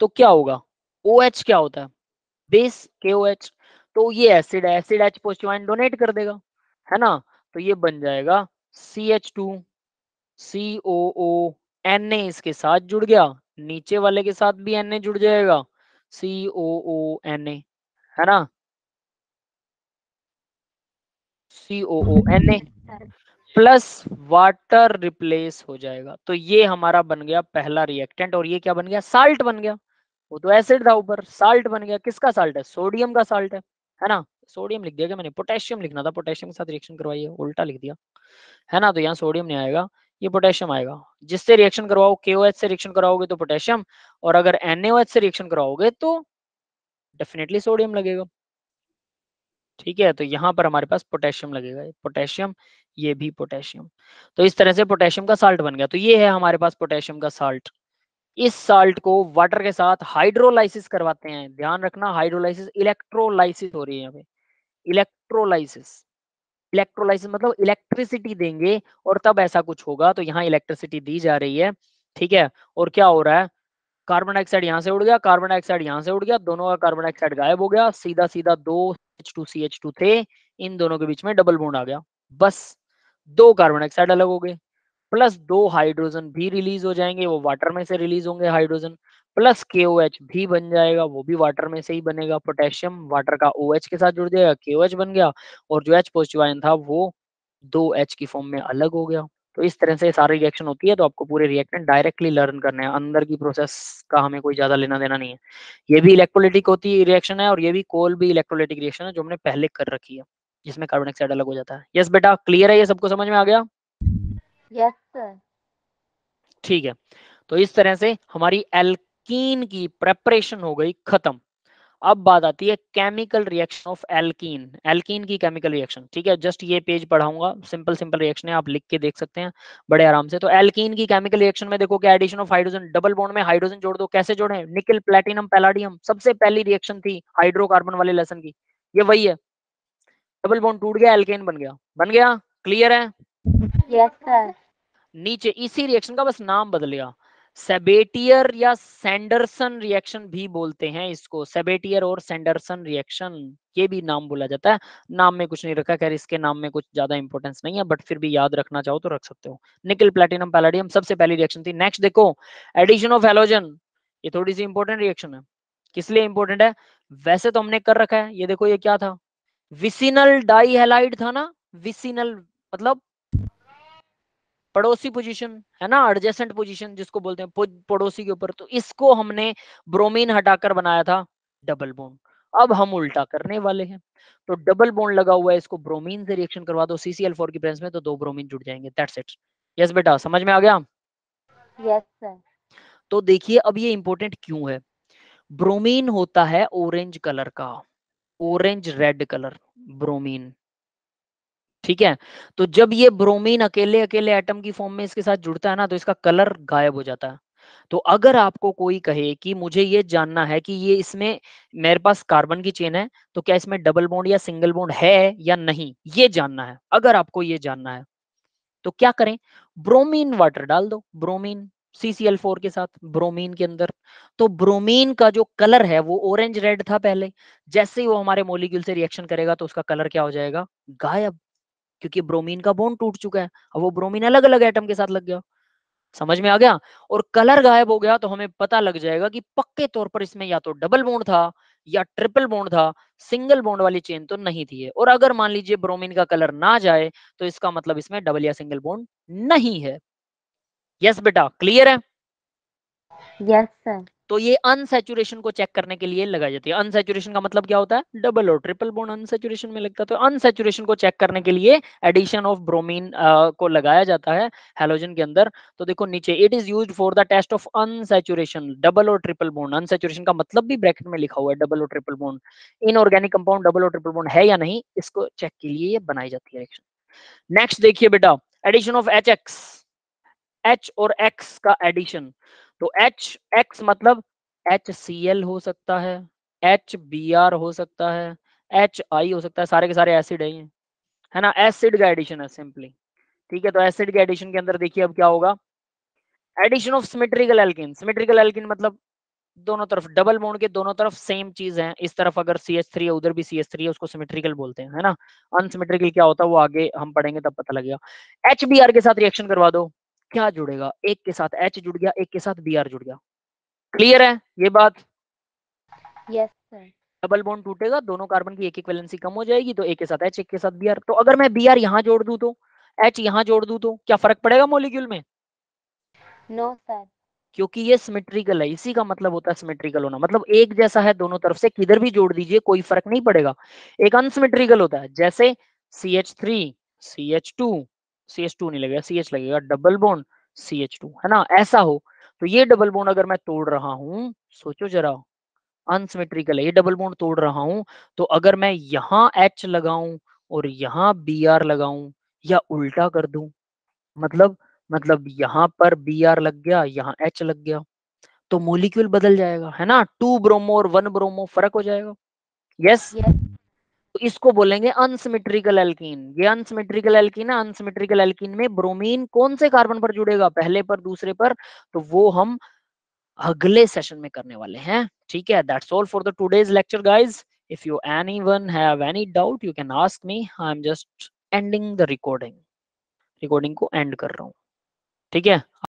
तो क्या होगा, OH क्या होता है, बेस KOH, तो ये एसिड है, acid H positive ion donate कर देगा, है ना, तो ये बन जाएगा CH2 COO, Na इसके साथ जुड़ गया, नीचे वाले के साथ भी Na जुड़ जाएगा, COONA, है ना, COONA प्लस वाटर रिप्लेस हो जाएगा, तो ये हमारा बन गया पहला रिएक्टेंट, और ये क्या बन गया, साल्ट बन गया, वो तो एसिड था ऊपर, साल्ट बन गया, किसका साल्ट है, सोडियम का साल्ट है ना, सोडियम लिख दिया क्या मैंने, पोटेशियम लिखना था, पोटेशियम के साथ रिएक्शन करवाइए, उल्टा लिख दिया, है ना, तो यहाँ सोडियम नहीं आएगा, ये पोटेशियम आएगा, जिससे रिएक्शन करवाओ KOH से रिएक्शन कराओगे तो पोटेशियम, और अगर NaOH से रिएक्शन कराओगे तो डेफिनेटली सोडियम लगेगा, ठीक है। तो यहाँ पर हमारे पास पोटेशियम लगेगा, पोटेशियम, ये भी पोटेशियम, तो इस तरह से पोटेशियम का साल्ट बन गया। तो ये है हमारे पास पोटेशियम का साल्ट, इस साल्ट को वाटर के साथ हाइड्रोलाइसिस करवाते हैं, ध्यान रखना, हाइड्रोलाइसिस, इलेक्ट्रोलाइसिस हो रही है यहाँ पे, इलेक्ट्रोलाइसिस, इलेक्ट्रोलाइसिस मतलब इलेक्ट्रिसिटी देंगे और तब ऐसा कुछ होगा, तो यहाँ इलेक्ट्रिसिटी दी जा रही है, ठीक है। और क्या हो रहा है, कार्बन डाइऑक्साइड यहाँ से उड़ गया, कार्बन डाइऑक्साइड यहाँ से उड़ गया, दोनों का कार्बन डाइऑक्साइड गायब हो गया, सीधा सीधा दो H2CH2 थे, इन दोनों के बीच में डबल बॉन्ड आ गया, बस दो कार्बन डाइऑक्साइड अलग हो गए, प्लस दो हाइड्रोजन भी रिलीज हो जाएंगे, वो वाटर में से रिलीज होंगे हाइड्रोजन, प्लस KOH भी बन जाएगा, वो भी वाटर में से ही बनेगा, पोटेशियम वाटर का OH के साथ जुड़ जाएगा, KOH बन गया, और जो H पॉजिटिव आयन था वो 2H की फॉर्म में अलग हो गया। तो इस तरह से सारी रिएक्शन होती है, तो आपको पूरे रिएक्टेंट डायरेक्टली लर्न करने हैं, अंदर की प्रोसेस का हमें कोई ज्यादा लेना देना नहीं है। ये भी इलेक्ट्रोलिटिक होती रिएक्शन है, और ये भी कोल भी इलेक्ट्रोलिटिक रिएक्शन है जो हमने पहले कर रखी है, जिसमें कार्बन डाइऑक्साइड अलग हो जाता है। यस बेटा, क्लियर है, ये सबको समझ में आ गया? Yes, sir. ठीक है, तो इस तरह से हमारी एल्कीन की प्रेपरेशन हो गई खत्म। अब बात आती है chemical reaction of alkene, alkene की केमिकल रिएक्शन। ठीक है, जस्ट ये पेज पढ़ाऊंगा, सिंपल सिंपल रिएक्शन है, आप लिख के देख सकते हैं बड़े आराम से। तो एल्कीन की केमिकल रिएक्शन में देखो क्या, addition of hydrogen, double bond में हाइड्रोजन जोड़ दो। कैसे जोड़े, निकल प्लेटिनम पैलाडियम, सबसे पहली रिएक्शन थी हाइड्रोकार्बन वाले लेसन की, ये वही है। डबल बॉन्ड टूट गया, एल्केन बन गया, बन गया, क्लियर है। Yes, sir. नीचे इसी रिएक्शन का बस नाम बदल गया, सेबेटियर या सैंडरसन रिएक्शन भी बोलते हैं इसको, सेबेटियर और सैंडरसन रिएक्शन, ये भी नाम बोला जाता है। नाम में कुछ नहीं रखा, खैर इसके नाम में कुछ ज्यादा इंपॉर्टेंस नहीं है, बट फिर भी याद रखना चाहो तो रख सकते हो। निकल प्लैटिनम पैलेडियम सबसे पहली रिएक्शन थी। नेक्स्ट देखो, एडिशन ऑफ हैलोजन, ये थोड़ी सी इंपॉर्टेंट रिएक्शन है। किस लिए इंपॉर्टेंट है, वैसे तो हमने कर रखा है, ये देखो ये क्या था, विसिनल डाइहैलाइड था ना, विसिनल मतलब पड़ोसी पोजीशन है ना, एडजेसेंट पोजीशन जिसको बोलते हैं, पड़ोसी के ऊपर। तो इसको हमने ब्रोमीन हटाकर बनाया था डबल बॉन्ड। अब हम उल्टा करने वाले हैं, तो डबल बॉन्ड लगा हुआ है, इसको ब्रोमीन से रिएक्शन करवा दो CCl4 की प्रेजेंस में, तो 2 ब्रोमीन जुड़ जाएंगे, दैट्स इट। यस बेटा, समझ में आ गया। Yes, sir. तो देखिए अब ये इंपॉर्टेंट क्यों है, ब्रोमीन होता है ऑरेंज कलर का, ऑरेंज रेड कलर ब्रोमीन। ठीक है, तो जब ये ब्रोमीन अकेले अकेले एटम की फॉर्म में इसके साथ जुड़ता है ना, तो इसका कलर गायब हो जाता है। तो अगर आपको कोई कहे कि मुझे ये जानना है कि ये इसमें मेरे पास कार्बन की चेन है, तो क्या इसमें डबल बॉन्ड या सिंगल बॉन्ड है या नहीं, ये जानना है। अगर आपको ये जानना है तो क्या करें, ब्रोमीन वाटर डाल दो, ब्रोमीन CCl4 के साथ ब्रोमीन के अंदर। तो ब्रोमीन का जो कलर है वो ऑरेंज रेड था पहले, जैसे ही वो हमारे मोलिक्यूल से रिएक्शन करेगा तो उसका कलर क्या हो जाएगा, गायब, क्योंकि ब्रोमीन का बॉन्ड टूट चुका है, अब वो ब्रोमीन अलग अलग एटम के साथ लग गया। समझ में आ गया। और कलर गायब हो गया तो हमें पता लग जाएगा कि पक्के तौर पर इसमें या तो डबल बॉन्ड था या ट्रिपल बॉन्ड था, सिंगल बॉन्ड वाली चेन तो नहीं थी। और अगर मान लीजिए ब्रोमीन का कलर ना जाए तो इसका मतलब इसमें डबल या सिंगल बॉन्ड नहीं है। यस बेटा, क्लियर है। Yes, sir. तो ये अनसैचुरेशन को चेक करने के लिए लगाई जाती है। अनसैचुरेशन का मतलब क्या होता है, डबल और ट्रिपल बॉन्ड अनसैचुरेशन में लगता है। तो अनसैचुरेशन को चेक करने के लिए एडिशन ऑफ ब्रोमीन को लगाया जाता है हैलोजन के अंदर। तो देखो नीचे, it is used for the test of unsaturation double और ट्रिपल बॉन्ड। अनसैचुरेशन का मतलब भी ब्रैकेट में लिखा हुआ है, डबल और triple bond. Inorganic compound double और ट्रिपल बॉन्ड है या नहीं, इसको चेक के लिए ये बनाई जाती है रिएक्शन। नेक्स्ट देखिए बेटा, एडिशन ऑफ HX, H और X का एडिशन। तो HX मतलब HCl हो सकता है, HBr हो सकता है, HI हो सकता है, सारे के सारे एसिड है ना, एसिड का एडिशन है सिंपली। ठीक है, तो एसिड के एडिशन के अंदर देखिए अब क्या होगा, addition of symmetrical alkene. Symmetrical alkene मतलब दोनों तरफ डबल बॉन्ड के दोनों तरफ सेम चीज है, इस तरफ अगर CH3 है उधर भी CH3 है, उसको सिमेट्रिकल बोलते हैं, है ना। अनसिमेट्रिकल क्या होता है वो आगे हम पढ़ेंगे तब पता लगेगा। HBr के साथ रिएक्शन करवा दो, क्या जुड़ेगा, एक के साथ H जुड़ गया, एक के साथ Br जुड़ गया। क्लियर है ये बात। Yes, sir. डबल बॉन्ड टूटेगा, दोनों कार्बन की एक एक वैलेंसी कम हो जाएगी, तो एक के साथ H एक के साथ Br। तो अगर मैं Br यहाँ जोड़ दूं तो H यहाँ जोड़ दूं तो क्या फर्क पड़ेगा मॉलिक्यूल में, No, sir. क्योंकि ये सिमेट्रिकल है। इसी का मतलब होता है सिमेट्रिकल होना, मतलब एक जैसा है दोनों तरफ से, किधर भी जोड़ दीजिए कोई फर्क नहीं पड़ेगा। एक अनसिमेट्रिकल होता है, जैसे CH3 CH2, CH2 नहीं लगेगा, CH लगेगा, डबल बॉन्ड CH2, है ना, ऐसा हो। तो ये डबल बॉन्ड अगर मैं तोड़ रहा हूं, सोचो जरा, अनसिमेट्रिकल है, ये डबल बॉन्ड तोड़ रहा हूं, तो अगर मैं यहाँ H लगाऊं और यहाँ Br लगाऊं या उल्टा कर दूं, मतलब यहाँ पर Br लग गया, यहाँ H लग गया, तो मोलिक्यूल बदल जाएगा, है ना, 2 ब्रोमो और 1 ब्रोमो फर्क हो जाएगा। Yes, Yes. तो इसको बोलेंगे अनसिमेट्रिकल एल्कीन। ये अनसिमेट्रिकल एल्कीन है, अनसिमेट्रिकल एल्कीन में ब्रोमीन कौन से कार्बन पर जुड़ेगा, पहले पर, दूसरे पर, तो वो हम अगले सेशन में करने वाले हैं। ठीक है, that's all for the today's lecture guys. If you anyone have any doubt you can ask me, I am just ending the recording, recording को एंड कर रहा हूँ। ठीक है।